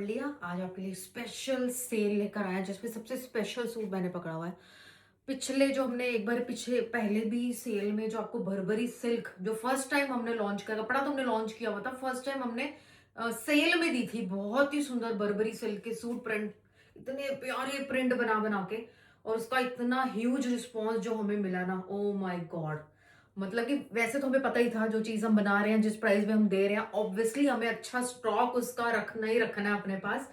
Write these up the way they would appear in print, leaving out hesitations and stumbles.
पकड़ लिया। आज आपके लिए स्पेशल सेल लेकर आया जिसमें सबसे स्पेशल सूट मैंने पकड़ा हुआ है। पिछले जो हमने एक बार पीछे पहले भी सेल में जो आपको बर्बरी सिल्क जो फर्स्ट टाइम हमने लॉन्च किया, कपड़ा तो हमने लॉन्च किया हुआ था, फर्स्ट टाइम हमने सेल में दी थी। बहुत ही सुंदर बर्बरी सिल्क के सूट प्रिंट, इतने प्यारे प्रिंट बना बना के, और उसका इतना ह्यूज रिस्पॉन्स जो हमें मिला ना, ओ माय गॉड। मतलब कि वैसे तो हमें पता ही था जो चीज हम बना रहे हैं, जिस प्राइस में हम दे रहे हैं, ऑब्वियसली हमें अच्छा स्टॉक उसका रखना ही रखना है अपने पास।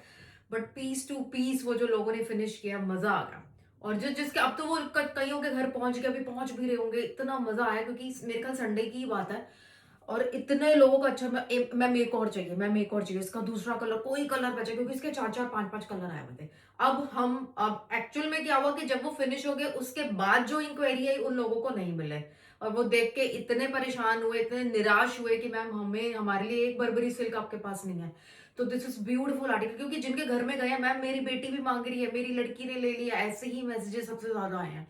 बट पीस टू पीस वो जो लोगों ने फिनिश किया, मजा आ गया। और जो जिसके अब तो वो कईयों के घर पहुंच गए, अभी पहुंच भी रहे होंगे, इतना मजा आया क्योंकि मेरे ख्याल संडे की ही बात है। और इतने लोगों का अच्छा, मैम एक और चाहिए, मैम एक और चाहिए, इसका दूसरा कलर, कोई कलर बचे, क्योंकि इसके चार चार पांच पांच कलर आए हुए थे। अब एक्चुअल में क्या हुआ कि जब वो फिनिश हो गए उसके बाद जो इंक्वायरी आई उन लोगों को नहीं मिले, और वो देख के इतने परेशान हुए, इतने निराश हुए कि मैम हमें हमारे लिए एक बर्बरी सिल्क आपके पास नहीं है। तो दिस इज ब्यूटीफुल आर्टिकल, क्योंकि जिनके घर में गए मैम मेरी बेटी भी मांग रही है, मेरी लड़की ने ले लिया, ऐसे ही मैसेजेस सबसे ज्यादा आए हैं।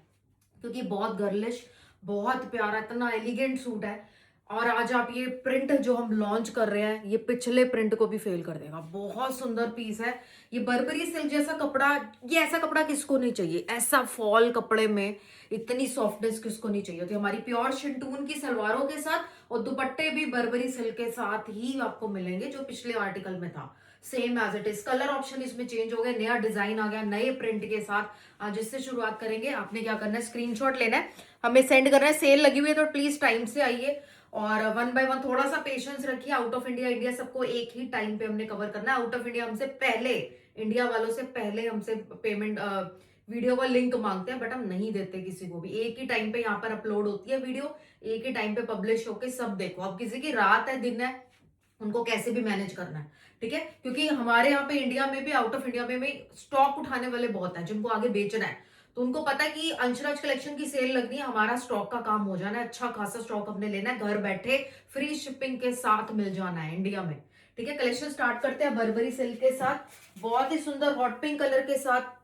क्योंकि बहुत गर्लिश, बहुत प्यारा, इतना एलिगेंट सूट है। और आज आप ये प्रिंट जो हम लॉन्च कर रहे हैं, ये पिछले प्रिंट को भी फेल कर देगा। बहुत सुंदर पीस है। ये बर्बरी सिल्क जैसा कपड़ा, ये ऐसा कपड़ा किसको नहीं चाहिए, ऐसा फॉल कपड़े में इतनी सॉफ्टनेस किसको नहीं चाहिए होती। हमारी प्योर शिंटून की सलवारों के साथ और दुपट्टे भी बर्बरी सिल्क के साथ ही आपको मिलेंगे, जो पिछले आर्टिकल में था same as it is. Colour option इसमें चेंज हो गए, नया डिजाइन आ गया नए प्रिंट के साथ। आज इससे शुरुआत करेंगे। आपने क्या करना है, स्क्रीनशॉट लेना है, हमें सेंड करना है। सेल लगी हुई है तो प्लीज टाइम से आइए, और वन बाय वन थोड़ा सा पेशेंस रखिए। आउट ऑफ इंडिया, इंडिया सबको एक ही टाइम पे हमने कवर करना है। आउट ऑफ इंडिया हमसे पहले, इंडिया वालों से पहले हमसे पेमेंट, वीडियो का लिंक मांगते हैं, बट हम नहीं देते किसी को भी। एक ही टाइम पे यहाँ पर अपलोड होती है वीडियो, एक ही टाइम पे पब्लिश होके सब देखो। अब किसी की रात है दिन है, उनको कैसे भी मैनेज करना है, ठीक है। क्योंकि हमारे यहाँ पे इंडिया में भी, आउट ऑफ इंडिया में भी स्टॉक उठाने वाले बहुत हैं जिनको आगे बेचना है। तो उनको पता है कि अंशराज कलेक्शन की सेल लगनी है, हमारा स्टॉक का काम हो जाना है, अच्छा खासा स्टॉक अपने लेना है, घर बैठे फ्री शिपिंग के साथ मिल जाना है इंडिया में, ठीक है। कलेक्शन स्टार्ट करते हैं बर्बरी सिल्क के साथ। बहुत ही सुंदर हॉट पिंक कलर के साथ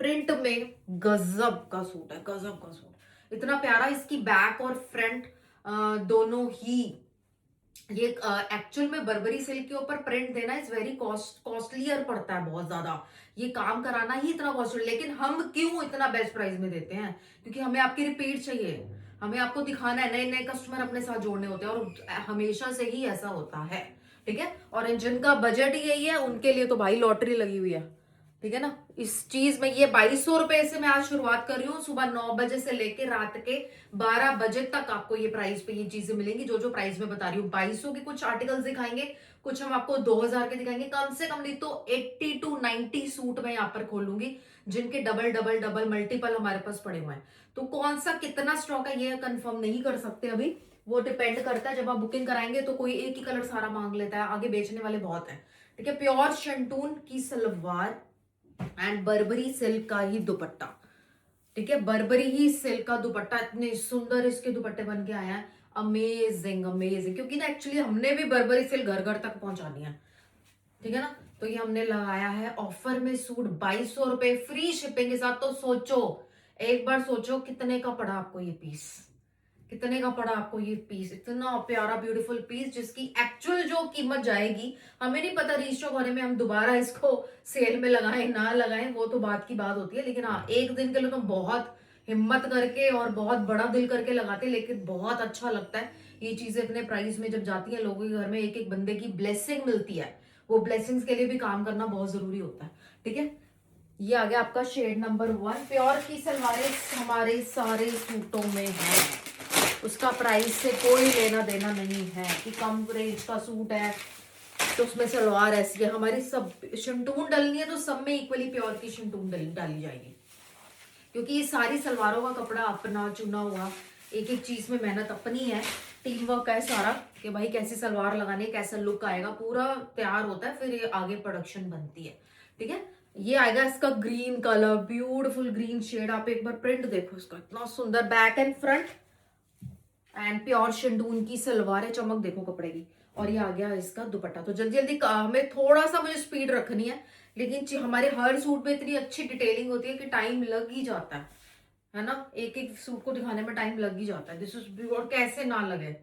प्रिंट में गजब का सूट है, गजब का सूट, इतना प्यारा। इसकी बैक और फ्रंट दोनों ही, ये एक्चुअल में बर्बरी सिल्क के ऊपर प्रिंट देना इज वेरी कॉस्टलियर पड़ता है, बहुत ज्यादा। ये काम कराना ही इतना कॉस्टली, लेकिन हम क्यों इतना बेस्ट प्राइस में देते हैं, क्योंकि हमें आपकी रिपीट चाहिए, हमें आपको दिखाना है, नए नए कस्टमर अपने साथ जोड़ने होते हैं, और हमेशा से ही ऐसा होता है, ठीक है। और जिनका बजट ही यही है उनके लिए तो भाई लॉटरी लगी हुई है, ठीक है ना। इस चीज में ये 2200 रुपए से मैं आज शुरुआत कर रही हूँ। सुबह 9 बजे से लेके रात के 12 बजे तक आपको ये प्राइस पे ये चीजें मिलेंगी, जो जो प्राइस में बता रही हूँ। 2200 के कुछ आर्टिकल्स दिखाएंगे, कुछ हम आपको 2000 के दिखाएंगे। कम से कम नहीं तो 80 to 90 सूट मैं यहाँ पर खोलूंगी, जिनके डबल डबल डबल मल्टीपल हमारे पास पड़े हुए हैं। तो कौन सा कितना स्टॉक है ये कंफर्म नहीं कर सकते अभी, वो डिपेंड करता है। जब आप बुकिंग कराएंगे तो कोई एक ही कलर सारा मांग लेता है, आगे बेचने वाले बहुत है, ठीक है। प्योर शंटून की सलवार एंड बर्बरी सिल्क का ही दुपट्टा, ठीक है। बर्बरी ही सिल्क का दुपट्टा, इतने सुंदर इसके दुपट्टे बन के आया है। अमेजिंग अमेजिंग, क्योंकि ना एक्चुअली हमने भी बर्बरी सिल्क घर घर तक पहुंचानी है, ठीक है ना। तो ये हमने लगाया है ऑफर में सूट 2200 रुपए फ्री शिपिंग के साथ। तो सोचो, एक बार सोचो कितने का पड़ा आपको ये पीस, कितने का पड़ा आपको ये पीस, इतना प्यारा ब्यूटीफुल पीस, जिसकी एक्चुअल जो कीमत जाएगी हमें नहीं पता। रीस्टॉक होने में हम दोबारा इसको सेल में लगाएं ना लगाएं, वो तो बात की बात होती है। लेकिन हाँ, एक दिन के लिए तो बहुत हिम्मत करके और बहुत बड़ा दिल करके लगाते हैं, लेकिन बहुत अच्छा लगता है ये चीजें इतने प्राइस में जब जाती है लोगों के घर में। एक एक बंदे की ब्लेसिंग मिलती है, वो ब्लेसिंग्स के लिए भी काम करना बहुत जरूरी होता है, ठीक है। ये आ गया आपका शेड नंबर 1। प्योर की सलवारें हमारे सारे सूटों में है, उसका प्राइस से कोई लेना देना नहीं है कि कम रेंज का सूट है तो उसमें सलवार ऐसी है। हमारी सब शिंटून डलनी है तो सब में इक्वली प्योर की शिंटून डाली जाएगी, क्योंकि ये सारी सलवारों का कपड़ा अपना चुना हुआ, एक एक चीज में मेहनत अपनी है, टीम वर्क है सारा, कि भाई कैसी सलवार लगानी है, कैसा लुक आएगा, पूरा तैयार होता है, फिर ये आगे प्रोडक्शन बनती है, ठीक है। ये आएगा इसका green colour, beautiful green shade. आप एक बार प्रिंट देखो इसका, इतना सुंदर back and front, and pure शिंडून की सलवार है, चमक देखो कपड़े की। और ये आ गया इसका दुपट्टा। तो जल्दी जल्दी हमें थोड़ा सा मुझे स्पीड रखनी है, लेकिन हमारे हर सूट में इतनी अच्छी डिटेलिंग होती है कि टाइम लग ही जाता है ना। एक एक सूट को दिखाने में टाइम लग ही जाता है। दिस इज, और कैसे ना लगे,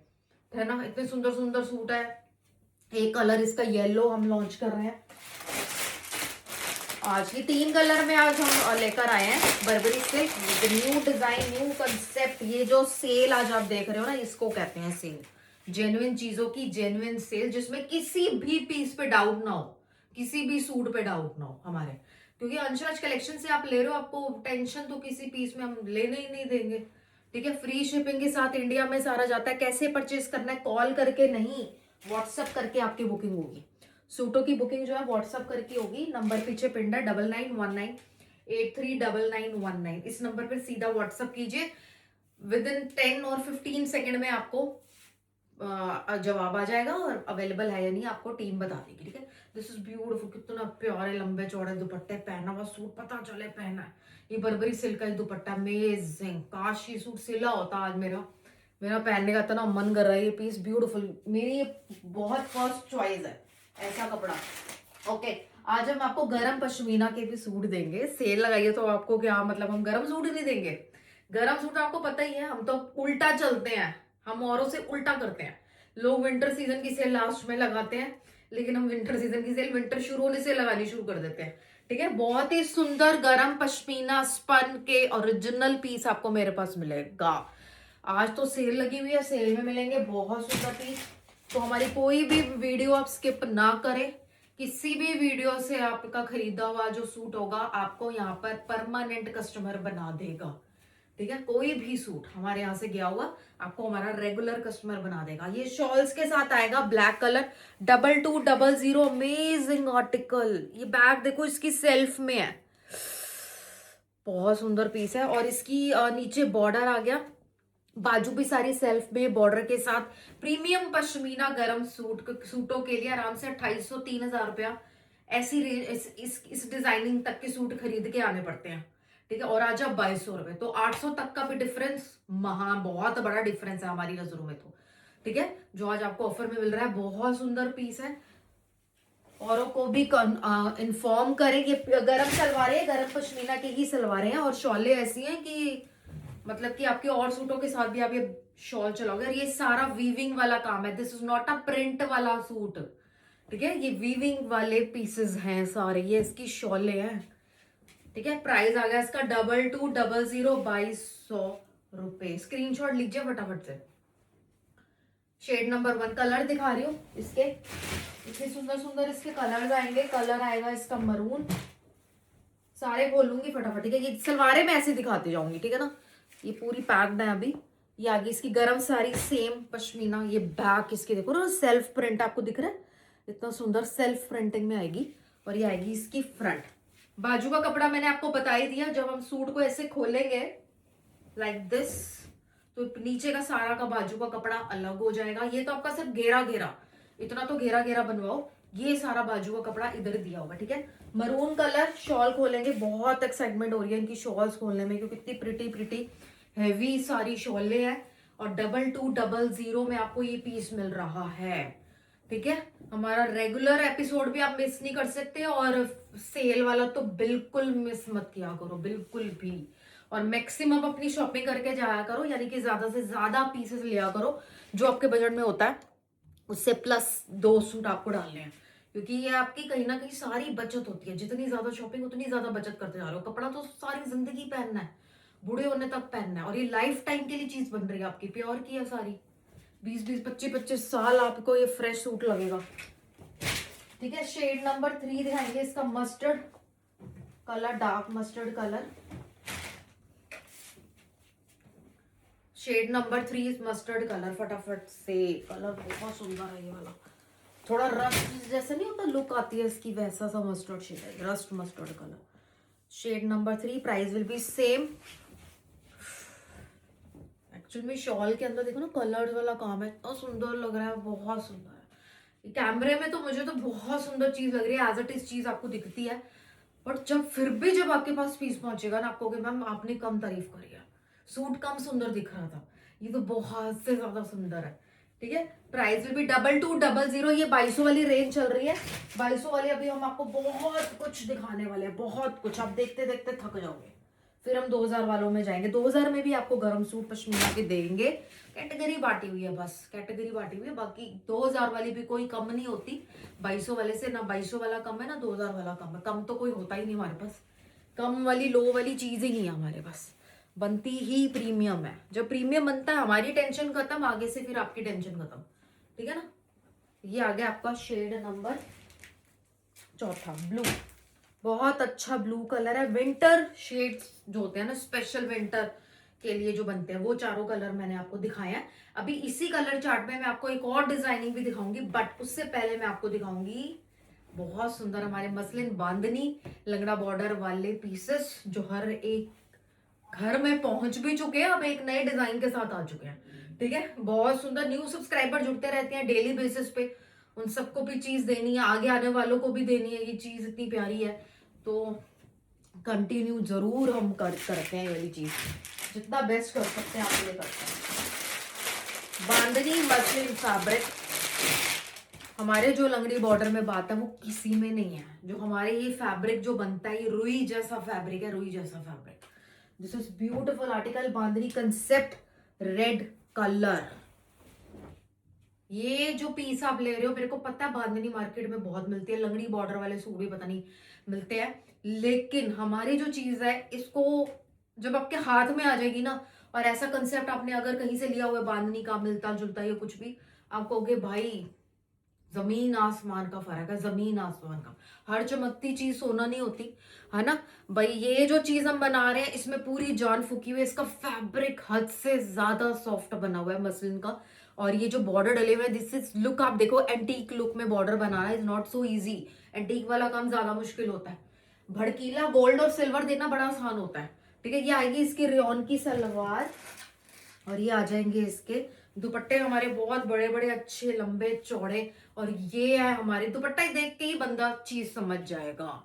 है ना। इतने सुंदर सुंदर सूट है। एक कलर इसका येलो हम लॉन्च कर रहे हैं, आज ये 3 कलर में आज हम लेकर आए हैं Barbari silk, new design, new concept. ये जो सेल आज आप देख रहे हो ना, इसको कहते हैं सेल। जेन्युइन चीजों की जेन्युइन सेल, जिसमें किसी भी पीस पे डाउट ना हो, किसी भी सूट पे डाउट ना हो हमारे, क्योंकि अंशराज कलेक्शन से आप ले रहे हो, आपको टेंशन तो किसी पीस में हम लेने ही नहीं देंगे। ठीक है, फ्री शिपिंग के साथ इंडिया में सारा जाता है। कैसे परचेज करना है, कॉल करके नहीं, व्हाट्सएप करके आपकी बुकिंग होगी। सूटों की बुकिंग जो है व्हाट्सएप करके होगी। नंबर पीछे पिंड है 9919839919। इस नंबर पर सीधा व्हाट्सएप कीजिए, विद इन 10 और 15 सेकेंड में आपको जवाब आ जाएगा और अवेलेबल है या नहीं आपको टीम बता देगी। ठीक है, दिस इज ब्यूटीफुल। कितना प्यारे लंबे चौड़े दुपट्टे, पहना हुआ सूट पता चले पहना है। ये बर्बरी सिल्क का दुपट्टा अमेजिंग। काश ये सूट सिला होता आज मेरा मेरा पहनने का इतना मन कर रहा है। ये पीस ब्यूटीफुल, मेरी ये बहुत फर्स्ट चॉइस है ऐसा कपड़ा। ओके, आज हम आपको गरम पश्मीना के भी सूट देंगे। सेल लगाइए तो आपको क्या मतलब, हम गरम सूट ही नहीं देंगे। गरम सूट आपको पता ही है, हम तो उल्टा चलते हैं, हम औरों से उल्टा करते हैं। लोग विंटर सीजन की सेल लास्ट में लगाते हैं, लेकिन हम विंटर सीजन की सेल विंटर शुरू होने से लगानी शुरू कर देते हैं। ठीक है, बहुत ही सुंदर गरम पश्मीना स्पन के ओरिजिनल पीस आपको मेरे पास मिलेगा। आज तो सेल लगी हुई है, सेल में मिलेंगे बहुत सुंदर पीस। तो हमारी कोई भी वीडियो आप स्किप ना करें। किसी भी वीडियो से आपका खरीदा हुआ जो सूट होगा आपको यहाँ पर परमानेंट कस्टमर बना देगा। ठीक है, कोई भी सूट हमारे यहाँ से गया हुआ आपको हमारा रेगुलर कस्टमर बना देगा। ये शॉल्स के साथ आएगा, ब्लैक कलर 2200, अमेजिंग आर्टिकल। ये बैग देखो, इसकी सेल्फ में है, बहुत सुंदर पीस है। और इसकी नीचे बॉर्डर आ गया, बाजू भी सारी सेल्फ में बॉर्डर के साथ। प्रीमियम पश्मीना गरम सूटों के लिए आराम से 2500-3000 रुपया ऐसी रेंज, इस डिजाइनिंग तक के सूट खरीद के आने पड़ते हैं। ठीक है, और आज आप 2200 रुपए, तो 800 तक का भी डिफरेंस, बहुत बड़ा डिफरेंस है हमारी नजरों में तो। ठीक है, जो आज आपको ऑफर में मिल रहा है, बहुत सुंदर पीस है। औरों को भी इन्फॉर्म करें कि गरम सलवारें, गरम पश्मीना की ही सलवारें हैं, और शॉलें ऐसी हैं कि मतलब कि आपके और सूटों के साथ भी आप ये शॉल चलाओगे। और ये सारा वीविंग वाला काम है, this is not a print वाला सूट। ठीक है, ये वीविंग वाले पीसेस हैं सारे, ये इसकी शॉलें हैं। ठीक है, प्राइस आ गया इसका 2200, 2200 रुपए। स्क्रीनशॉट लीजिए फटाफट से। शेड नंबर 1 कलर दिखा रही हूँ इसके, इतने सुंदर सुंदर इसके कलर्स आएंगे। कलर आएगा इसका मरून, सारे खोलूंगी फटाफट। ठीक है, ये सलवारें मैं ऐसे दिखाती जाऊंगी। ठीक है ना, ये पूरी पैक्ड है अभी। ये आगे इसकी गरम साड़ी सेम पश्मीना। ये बैक इसकी देखो ना, सेल्फ प्रिंट आपको दिख रहा है, इतना सुंदर सेल्फ प्रिंटिंग में आएगी। और ये आएगी इसकी फ्रंट। बाजू का कपड़ा मैंने आपको बता ही दिया, जब हम सूट को ऐसे खोलेंगे लाइक दिस, तो नीचे का सारा का बाजू का कपड़ा अलग हो जाएगा। ये तो आपका सिर्फ घेरा घेरा, इतना तो घेरा घेरा बनवाओ, ये सारा बाजू का कपड़ा इधर दिया होगा। ठीक है, मरून कलर शॉल खोलेंगे, बहुत एक्साइटमेंट हो रही है इनकी शॉल्स खोलने में, क्योंकि इतनी प्रिटी प्रिटी हैवी सारी शॉलें हैं। और 2200 में आपको ये पीस मिल रहा है। ठीक है, हमारा रेगुलर एपिसोड भी आप मिस नहीं कर सकते, और सेल वाला तो बिल्कुल मिस मत किया करो, बिल्कुल भी। और मैक्सिमम अपनी शॉपिंग करके जाया करो, यानी कि ज्यादा से ज्यादा पीसेस लिया करो जो आपके बजट में होता है, उससे प्लस 2 सूट आपको डालने हैं, क्योंकि ये आपकी कहीं ना कहीं सारी बचत होती है। जितनी ज्यादा शॉपिंग उतनी ज्यादा बचत करते जा रहे हो। कपड़ा तो सारी जिंदगी पहनना है, बूढ़े होने तक पहनना है, और ये लाइफ टाइम के लिए चीज बन रही है आपकी, प्योर की है सारी। 20-20, 25-25 साल आपको ये फ्रेश सूट लगेगा। ठीक है, शेड नंबर 3 दिखाएंगे इसका, mustard colour, dark mustard colour. Shade number 3 mustard colour, फटाफट से। कलर बहुत सुंदर है ये वाला, थोड़ा रस्ट जैसे नहीं होता लुक आती है इसकी, वैसा सा मस्टर्ड शेड है, rust mustard colour. Shade number 3, price will be same. Actually में शॉल के अंदर देखो ना, कलर्स वाला काम है, इतना सुंदर लग रहा है, बहुत सुंदर है। कैमरे में तो मुझे तो बहुत सुंदर चीज लग रही है, एज इट इज चीज आपको दिखती है, बट जब आपके पास पीस पहुंचेगा ना, आपको मैम आपने कम तारीफ करी है, सूट कम सुंदर दिख रहा था, ये तो बहुत से ज्यादा सुंदर है। ठीक है, प्राइस विल बी 2200। ये 2200 वाली रेंज चल रही है। 2200 वाली अभी हम आपको बहुत कुछ दिखाने वाले हैं, बहुत कुछ, आप देखते देखते थक जाओगे। फिर हम 2000 वालों में जाएंगे। 2000 में भी आपको गर्म सूट पश्मीना के देंगे। कैटेगरी बांटी हुई है, बस कैटेगरी बांटी हुई है। बाकी 2000 वाली भी कोई कम नहीं होती 2200 वाले से, ना 2200 वाला कम है ना 2000 वाला कम है। कम तो कोई होता ही नहीं हमारे पास, कम वाली लो वाली चीज ही नहीं है हमारे पास, बनती ही प्रीमियम है। जब प्रीमियम बनता है हमारी टेंशन खत्म, आगे से फिर आपकी टेंशन खत्म, ठीक है ना। ये आ गया आपका शेड नंबर 4, ब्लू। बहुत अच्छा ब्लू कलर है। विंटर शेड्स जो होते हैं ना, स्पेशल विंटर के लिए जो बनते हैं, वो चारों कलर मैंने आपको दिखाए हैं। अभी इसी कलर चार्ट में मैं आपको एक और डिजाइनिंग भी दिखाऊंगी, बट उससे पहले मैं आपको दिखाऊंगी बहुत सुंदर हमारे मसलिन बांधनी लंगड़ा बॉर्डर वाले पीसेस, जो हर एक घर में पहुंच भी चुके हैं, अब एक नए डिजाइन के साथ आ चुके हैं, ठीक है। बहुत सुंदर। न्यू सब्सक्राइबर जुड़ते रहते हैं डेली बेसिस पे, उन सबको भी चीज देनी है, आगे आने वालों को भी देनी है। ये चीज इतनी प्यारी है तो कंटिन्यू जरूर हम करते हैं ये वाली चीज, जितना बेस्ट कर सकते हैं आप ये करते हैं। बांधनी मसलिन फैब्रिक, हमारे जो लंगड़ी बॉर्डर में बात है वो किसी में नहीं है। जो हमारे ये फैब्रिक जो बनता है, ये रुई जैसा फैब्रिक है, रुई जैसा fabric. This is beautiful article, bandhani concept, red colour. ये जो पीस आप ले रहे हो, मेरे को पता है बांधनी मार्केट में बहुत मिलती है, लंगड़ी बॉर्डर वाले सूट भी पता नहीं मिलते हैं, लेकिन हमारी जो चीज है, इसको जब आपके हाथ में आ जाएगी ना, और ऐसा कंसेप्ट आपने अगर कहीं से लिया हुआ है बांधनी का, मिलता जुलता या कुछ भी, आप कहोगे भाई जमीन आसमान का फर्क है, जमीन आसमान का। हर चमकती चीज सोना नहीं होती, है ना भाई। ये जो चीज हम बना रहे हैं, इसमें पूरी जान फूकी हुई है। इसका फैब्रिक हद से ज्यादा सॉफ्ट बना हुआ है मसलिन का, और ये जो बॉर्डर डले हुए हैं, दिस इज लुक, आप देखो एंटीक लुक में border banana is not so easy. Antique वाला काम ज्यादा मुश्किल होता है, भड़कीला गोल्ड और सिल्वर देना बड़ा आसान होता है, ठीक है। ये आएगी इसकी रेयन की सलवार, और ये आ जाएंगे इसके दुपट्टे हमारे बहुत बड़े बड़े अच्छे लंबे चौड़े। और ये है हमारे दुपट्टा, देख के ही बंदा चीज समझ जाएगा,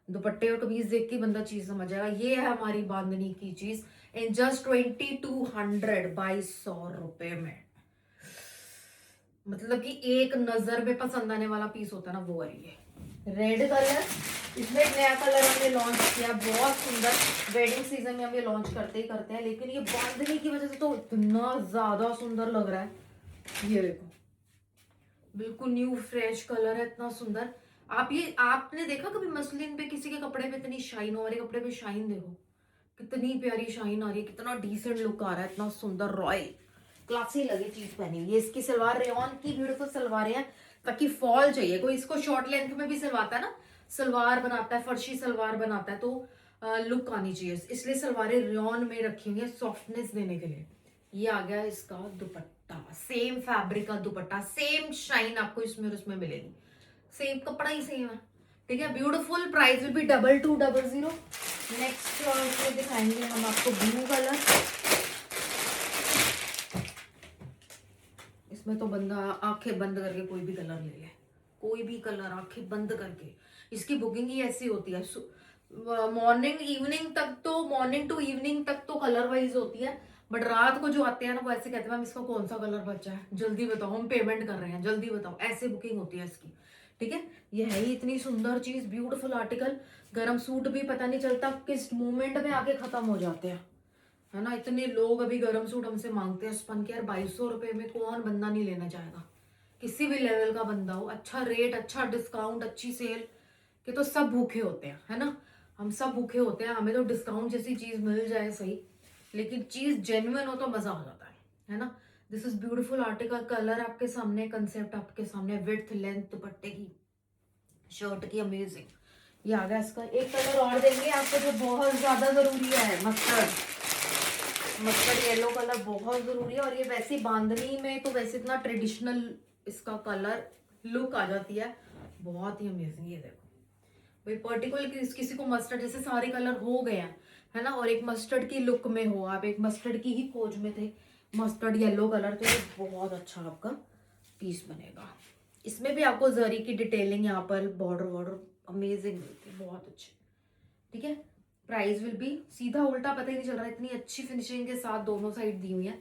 दुपट्टे और कमीज देख के बंदा चीज समझ जाएगा। ये है हमारी बांधनी की चीज इन जस्ट 2200, 2200 रुपए में। मतलब कि एक नजर में पसंद आने वाला पीस होता है ना, वो है ये रेड कलर। इसमें एक नया कलर हमने लॉन्च किया, बहुत सुंदर। वेडिंग सीजन में हम ये लॉन्च करते ही करते हैं, लेकिन ये बांधने की वजह से तो इतना ज्यादा सुंदर लग रहा है। ये देखो बिल्कुल न्यू फ्रेश कलर है, इतना सुंदर। आप ये आपने देखा कभी मसलिन पे किसी के कपड़े में इतनी शाइन, हमारे कपड़े पे शाइन देखो कितनी प्यारी शाइन आ रही है, कितना डिसेंट लुक आ रहा है, इतना सुंदर रॉयल क्लासी लगे चीज पहनी हुई है। इसकी सलवार रेयन की ब्यूटीफुल सलवारें हैं, ताकि फॉल चाहिए कोई इसको शॉर्ट लेंथ में भी सिलवाता है ना, सलवार बनाता है, फर्शी सलवार बनाता है, तो लुक आनी चाहिए, इसलिए सलवारें रेयन में रखी हुई है सॉफ्टनेस देने के लिए। ये आ गया इसका दुपट्टा, सेम फैब्रिक का दुपट्टा, सेम शाइन आपको इसमें और उसमें मिलेगी, सेम कपड़ा ही सेम है, ठीक है। Beautiful. Price will B 2200। Next दिखाएंगे हम आपको ब्लू कलर। इसमें तो बंदा आंखें बंद करके कोई भी कलर ले ले, कोई भी कलर आंखें बंद करके। इसकी बुकिंग ही ऐसी होती है, मॉर्निंग इवनिंग तक तो, मॉर्निंग टू इवनिंग तक तो कलर वाइज होती है, बट रात को जो आते हैं ना, वो ऐसे कहते हैं मैम इसका कौन सा कलर बचा है, जल्दी बताओ, हम पेमेंट कर रहे हैं, जल्दी बताओ, ऐसे बुकिंग होती है इसकी, ठीक है। ये है ही इतनी सुंदर चीज, ब्यूटीफुल आर्टिकल। गरम सूट भी पता नहीं चलता किस मोमेंट में आके खत्म हो जाते हैं, है ना। इतने लोग अभी गरम सूट हमसे मांगते हैं स्पन के, यार 2200 में कौन बंदा नहीं लेना चाहेगा, किसी भी लेवल का बंदा हो। अच्छा रेट, अच्छा डिस्काउंट, अच्छी सेल के तो सब भूखे होते हैं, है ना। हम सब भूखे होते हैं, हमें तो डिस्काउंट जैसी चीज मिल जाए सही, लेकिन चीज जेन्युइन हो तो मजा आ जाता है ना। This is beautiful article, colour आपके सामने, कंसेप्ट आपके सामने, विड्थ लेंथ दुपट्टे की, शर्ट की अमेजिंग। ये आ गया इसका एक कलर और देंगे आपको जो बहुत ज्यादा जरूरी है, मस्टर्ड, मस्टर्ड येलो कलर बहुत जरूरी है। और ये वैसे बांधनी में तो वैसे इतना ट्रेडिशनल इसका कलर लुक आ जाती है, बहुत ही अमेजिंग। ये देखो भाई, पर्टिकुलर किसी को मस्टर्ड, जैसे सारे कलर हो गए हैं, है ना, और एक मस्टर्ड की लुक में हो, आप एक मस्टर्ड की ही खोज में थे, मस्टर्ड येलो कलर, तो ये बहुत अच्छा आपका पीस बनेगा। इसमें भी आपको जरी की डिटेलिंग यहाँ पर, बॉर्डर वॉर्डर अमेजिंग मिलती है, बहुत अच्छी, ठीक है। प्राइस विल बी, सीधा उल्टा पता ही नहीं चल रहा, इतनी अच्छी फिनिशिंग के साथ दोनों साइड दी हुई है।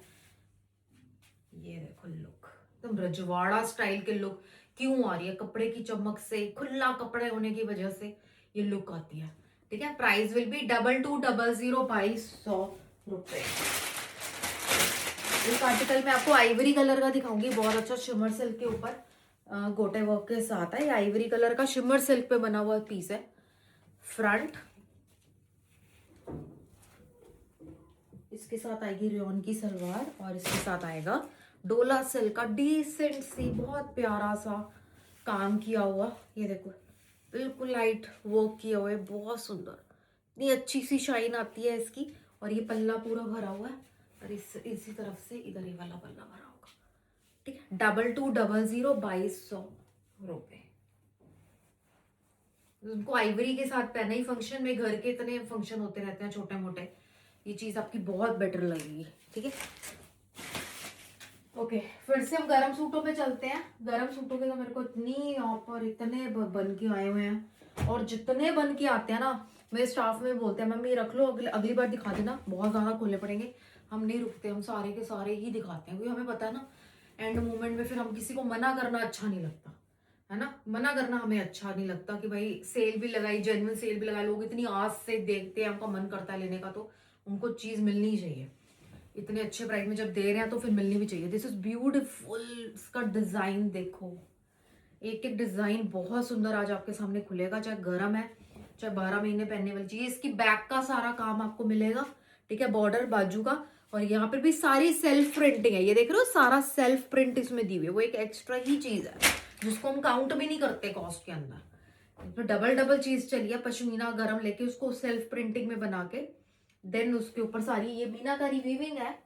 ये देखो लुक, एकदम रजवाड़ा स्टाइल के लुक क्यों आ रही है, कपड़े की चमक से, खुला कपड़े होने की वजह से ये लुक आती है, ठीक है। प्राइस विल बी 2200 2200 रुपए। इस आर्टिकल में आपको आइवरी कलर का दिखाऊंगी, बहुत अच्छा शिमर सिल्क के ऊपर गोटे वर्क के साथ है। ये आइवरी कलर का शिमर सिल्क पे बना हुआ पीस है। फ्रंट इसके साथ आएगी रेयॉन की सलवार और इसके साथ आएगा डोला सिल्क का डिसेंट सी बहुत प्यारा सा काम किया हुआ। ये देखो बिल्कुल लाइट वर्क किया हुआ है, बहुत सुंदर, इतनी अच्छी सी शाइन आती है इसकी। और ये पल्ला पूरा भरा हुआ है और इसी तरफ से इधर ये वाला पल्ला भरा होगा। ठीक है, 2200 2200 रुपए। उनको आइवरी के साथ पहना ही फंक्शन में, घर के इतने फंक्शन होते रहते हैं छोटे मोटे, ये चीज आपकी बहुत बेटर लगेगी। ठीक है, ओके फिर से हम गरम सूटों पे चलते हैं। गरम सूटों के तो मेरे को इतनी यहाँ पर इतने बन के आए हुए हैं, और जितने बन के आते हैं ना मेरे स्टाफ में बोलते हैं मम्मी रख लो, अगली बार दिखा देना, बहुत ज्यादा खोलने पड़ेंगे। हम नहीं रुकते, हम सारे के सारे ही दिखाते हैं, क्योंकि हमें पता है ना एंड मोमेंट में फिर हम किसी को मना करना अच्छा नहीं लगता है ना। मना करना हमें अच्छा नहीं लगता कि भाई सेल भी लगाई, जेन्युइन सेल भी लगाई, लोग इतनी आस से देखते हैं, हमका मन करता है लेने का, तो उनको चीज मिलनी चाहिए। इतने अच्छे प्राइस में जब दे रहे हैं तो फिर मिलनी भी चाहिए। This is beautiful. इसका डिजाइन देखो, एक एक डिजाइन बहुत सुंदर आज आपके सामने खुलेगा, चाहे गर्म है चाहे 12 महीने पहनने वाली चीज। इसकी बैक का सारा काम आपको मिलेगा। ठीक है, बॉर्डर बाजू का, और यहाँ पर भी सारी सेल्फ प्रिंटिंग है। ये देख रहे हो सारा सेल्फ प्रिंट इसमें दी हुई है, वो एक एक्स्ट्रा ही चीज है जिसको हम काउंट भी नहीं करते कॉस्ट के अंदर। तो डबल चीज चलिए, पश्मीना गरम लेके उसको सेल्फ प्रिंटिंग में बना के देन उसके ऊपर सारी ये मीनाकारी वीविंग है।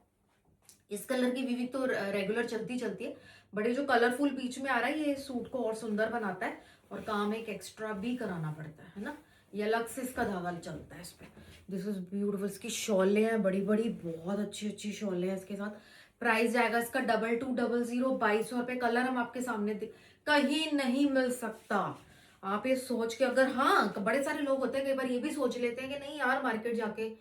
इस कलर की वीविंग तो रेगुलर चलती है, बट ये जो कलरफुल बीच में आ रहा है ये सूट को और सुंदर बनाता है, और काम एक एक्स्ट्रा भी कराना पड़ता है ना, ये अलग से इसका धागा चलता है इस पे। This is beautiful. इसकी शॉले हैं बड़ी बड़ी, बहुत अच्छी शॉले हैं इसके साथ। प्राइस जाएगा इसका 2200 2200 रुपए। कलर हम आपके सामने कहीं नहीं मिल सकता। आप ये सोच के, अगर हाँ बड़े सारे लोग होते हैं कई बार ये भी सोच लेते हैं कि नहीं यार मार्केट जाके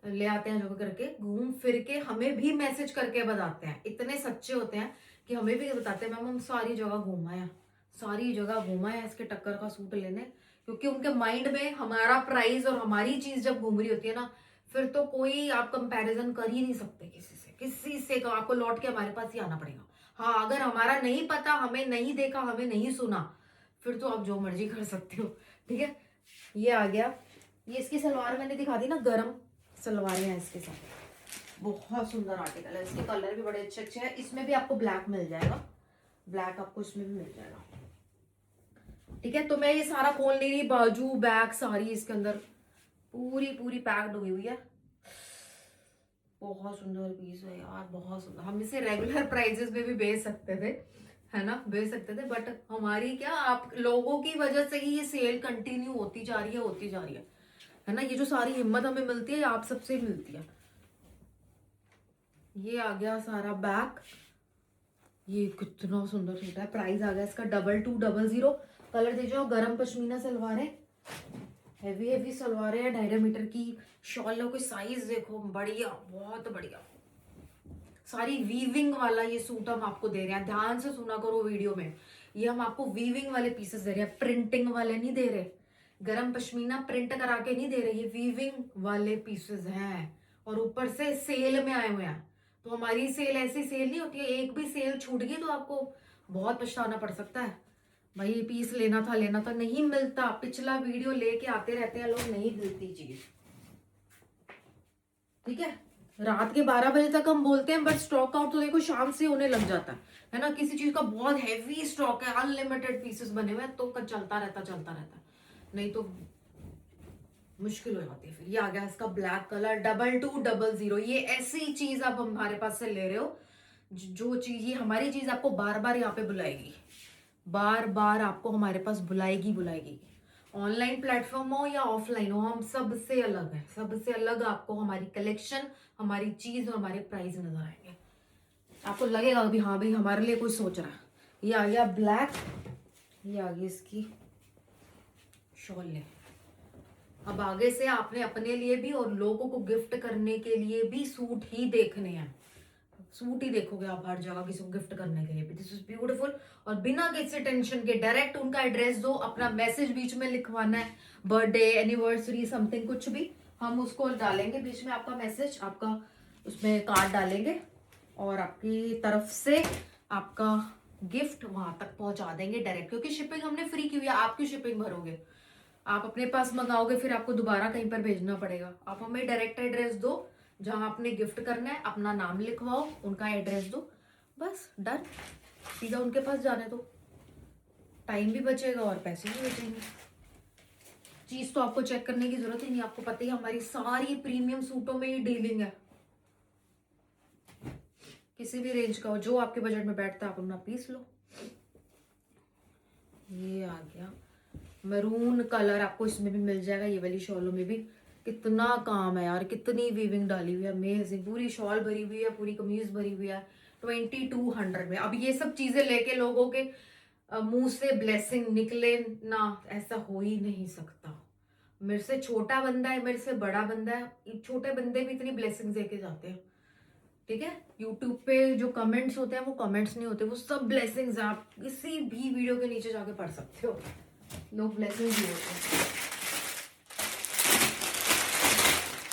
ले आते हैं, जो करके घूम फिर के हमें भी मैसेज करके बताते हैं, इतने सच्चे होते हैं कि हमें भी बताते हैं मैम हम सारी जगह घुमाए इसके टक्कर का सूट लेने, क्योंकि उनके माइंड में हमारा प्राइस और हमारी चीज जब घूम रही होती है ना, फिर तो कोई आप कंपैरिजन कर ही नहीं सकते किसी से तो आपको लौट के हमारे पास ही आना पड़ेगा। हाँ, अगर हमारा नहीं पता, हमें नहीं देखा, हमें नहीं सुना, फिर तो आप जो मर्जी कर सकते हो। ठीक है, ये आ गया। ये इसकी सलवार मैंने दिखा दी ना, गरम सलवारें हैं इसके साथ, बहुत सुंदर आर्टिकल है। इसके कलर भी बड़े अच्छे हैं। इसमें भी आपको ब्लैक मिल जाएगा, ब्लैक आपको इसमें भी मिल जाएगा। ठीक है, तो मैं ये सारा खोल नहीं रही, बाजू बैक सारी इसके अंदर पूरी पैक्ड हुई हुई है। बहुत सुंदर पीस है यार, बहुत सुंदर। हम इसे रेगुलर प्राइजेस में भी बेच सकते थे, है ना, बेच सकते थे, बट हमारी क्या आप लोगों की वजह से ही ये सेल कंटिन्यू होती जा रही है ना। ये जो सारी हिम्मत हमें मिलती है आप सबसे मिलती है। ये आ गया सारा बैक, ये कितना सुंदर सूट है। प्राइस आ गया इसका 2200। कलर दे जाओ, गरम पश्मीना सलवार है, हेवी सलवार है, 2.5 मीटर की शॉल को साइज देखो, बढ़िया, बहुत बढ़िया। सारी वीविंग वाला ये सूट हम आपको दे रहे हैं, ध्यान से सुना करो वीडियो में। ये हम आपको वीविंग वाले पीसेस दे रहे हैं, प्रिंटिंग वाले नहीं दे रहे, गरम पश्मीना प्रिंट करा के नहीं दे रहे, ये वीविंग वाले पीसेस हैं, और ऊपर से सेल में आए हुए हैं। तो हमारी सेल ऐसी सेल नहीं होती है, एक भी सेल छूट गई तो आपको बहुत पछताना पड़ सकता है, भाई ये पीस लेना था, नहीं मिलता। पिछला वीडियो लेके आते रहते हैं लोग, नहीं मिलती चीज। ठीक है, रात के 12 बजे तक हम बोलते हैं, बट स्टॉक आउट तो देखो शाम से होने लग जाता है ना। किसी चीज का बहुत हैवी स्टॉक है, अनलिमिटेड पीसेस बने हुए हैं, तो चलता रहता है, नहीं तो मुश्किल हो जाती है। फिर ये आ गया इसका ब्लैक कलर 2200। ये ऐसी चीज आप हमारे पास से ले रहे हो, जो चीज, ये हमारी चीज आपको बार बार यहाँ पे बुलाएगी, बार बार आपको हमारे पास बुलाएगी। ऑनलाइन प्लेटफॉर्म हो या ऑफलाइन हो, हम सबसे अलग है, सबसे अलग आपको हमारी कलेक्शन, हमारी चीज और हमारे प्राइस नजर आएंगे। आपको लगेगा भी हाँ भाई हमारे लिए कोई सोच रहा है। ये आ गया ब्लैक, ये आ गई इसकी शॉल। अब आगे से आपने अपने लिए भी और लोगों को गिफ्ट करने के लिए भी सूट ही देखने हैं। सूट ही देखोगे आप हर जगह किसी को गिफ्ट करने के लिए भी। This is beautiful. और बिना किसी टेंशन के डायरेक्ट उनका एड्रेस दो, अपना मैसेज बीच में लिखवाना है, बर्थडे एनिवर्सरी समथिंग कुछ भी, हम उसको डालेंगे बीच में आपका मैसेज, आपका उसमें कार्ड डालेंगे और आपकी तरफ से आपका गिफ्ट वहां तक पहुंचा देंगे डायरेक्ट, क्योंकि शिपिंग हमने फ्री की हुई है। आप क्यों शिपिंग भरोगे? आप अपने पास मंगाओगे फिर आपको दोबारा कहीं पर भेजना पड़ेगा। आप हमें डायरेक्ट एड्रेस दो, जहां आपने गिफ्ट करना है अपना नाम लिखवाओ, उनका एड्रेस दो, बस डन। सीधा उनके पास जाने दो, टाइम भी बचेगा और पैसे भी बचेंगे। चीज तो आपको चेक करने की जरूरत ही नहीं, आपको पता ही हमारी सारी प्रीमियम सूटों में ही डीलिंग है। किसी भी रेंज का हो, जो आपके बजट में बैठता है आप अपना पीस लो। ये आ गया मैरून कलर, आपको इसमें भी मिल जाएगा, ये वाली शॉलों में भी। कितना काम है यार, कितनी वीविंग डाली हुई है, अमेजिंग। पूरी शॉल भरी हुई है, पूरी कमीज भरी हुई है 2200 में। अब ये सब चीजें लेके लोगों के मुंह से ब्लेसिंग निकले ना, ऐसा हो ही नहीं सकता। मेरे से छोटा बंदा है, मेरे से बड़ा बंदा है, छोटे बंदे भी इतनी ब्लेसिंग देके जाते हैं। ठीक है, यूट्यूब पे जो कमेंट्स होते हैं वो कमेंट्स नहीं होते, वो सब ब्लेसिंग्स हैं। आप किसी भी वीडियो के नीचे जाके पढ़ सकते हो, लोग ब्लेसिंग्स ही होते हैं।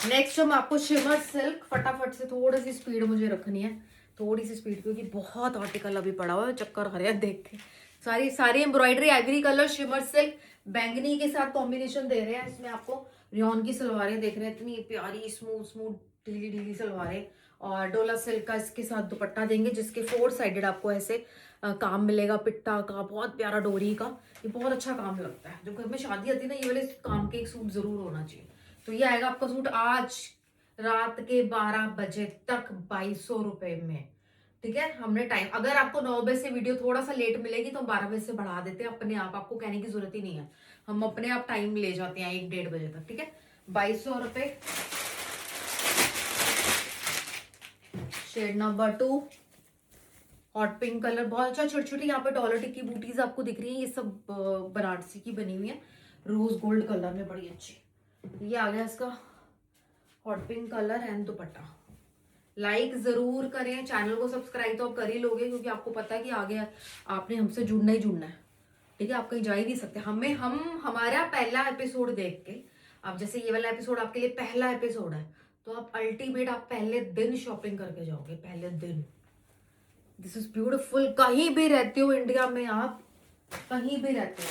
नेक्स्ट हम आपको शिमर सिल्क, फटाफट से थोड़ी सी स्पीड मुझे रखनी है, थोड़ी सी स्पीड, क्योंकि बहुत आर्टिकल अभी पड़ा हुआ है, चक्कर आ रहा है देख के। सारी सारी embroidery Ivory colour shimmer silk बैंगनी के साथ कॉम्बिनेशन दे रहे हैं। इसमें आपको रियोन की सलवारें देख रहे हैं, इतनी प्यारी स्मूथ स्मूथ ढीली ढीली सलवारें, और डोला सिल्क का इसके साथ दुपट्टा देंगे, जिसके 4 साइडेड आपको ऐसे काम मिलेगा पिट्टा का, बहुत प्यारा डोरी का। ये बहुत अच्छा काम लगता है, जब घर में शादी आती है ना, ये वाले काम के एक सूट जरूर होना चाहिए। तो ये आएगा आपका सूट आज रात के 12 बजे तक 2200 रुपए में। ठीक है, हमने टाइम, अगर आपको 9 बजे से वीडियो थोड़ा सा लेट मिलेगी तो 12 बजे से बढ़ा देते हैं अपने आप, आपको कहने की जरूरत ही नहीं है, हम अपने आप टाइम ले जाते हैं 1-1:30 बजे तक। ठीक है, 2200 रुपए। Shade number 2 hot pink colour, बहुत अच्छा। छोटी छोटी यहाँ पे डॉलर टिक्की बूटीज आपको दिख रही है, ये सब बनारसी की बनी हुई है, रोज गोल्ड कलर में, बड़ी अच्छी। ये आ गया इसका hot pink colour and dupatta. Like जरूर करें, चैनल को सब्सक्राइब तो आप कर ही लोगे, क्योंकि आपको पता है कि आगे आपने हमसे जुड़ना ही जुड़ना है। ठीक है, आप कहीं जा ही नहीं सकते। हम हमारा पहला एपिसोड देख के, अब जैसे ये वाला एपिसोड आपके लिए पहला एपिसोड है, तो आप अल्टीमेट आप पहले दिन शॉपिंग करके जाओगे, पहले दिन। This is beautiful. कहीं भी रहते हो इंडिया में, आप कहीं भी रहते हो,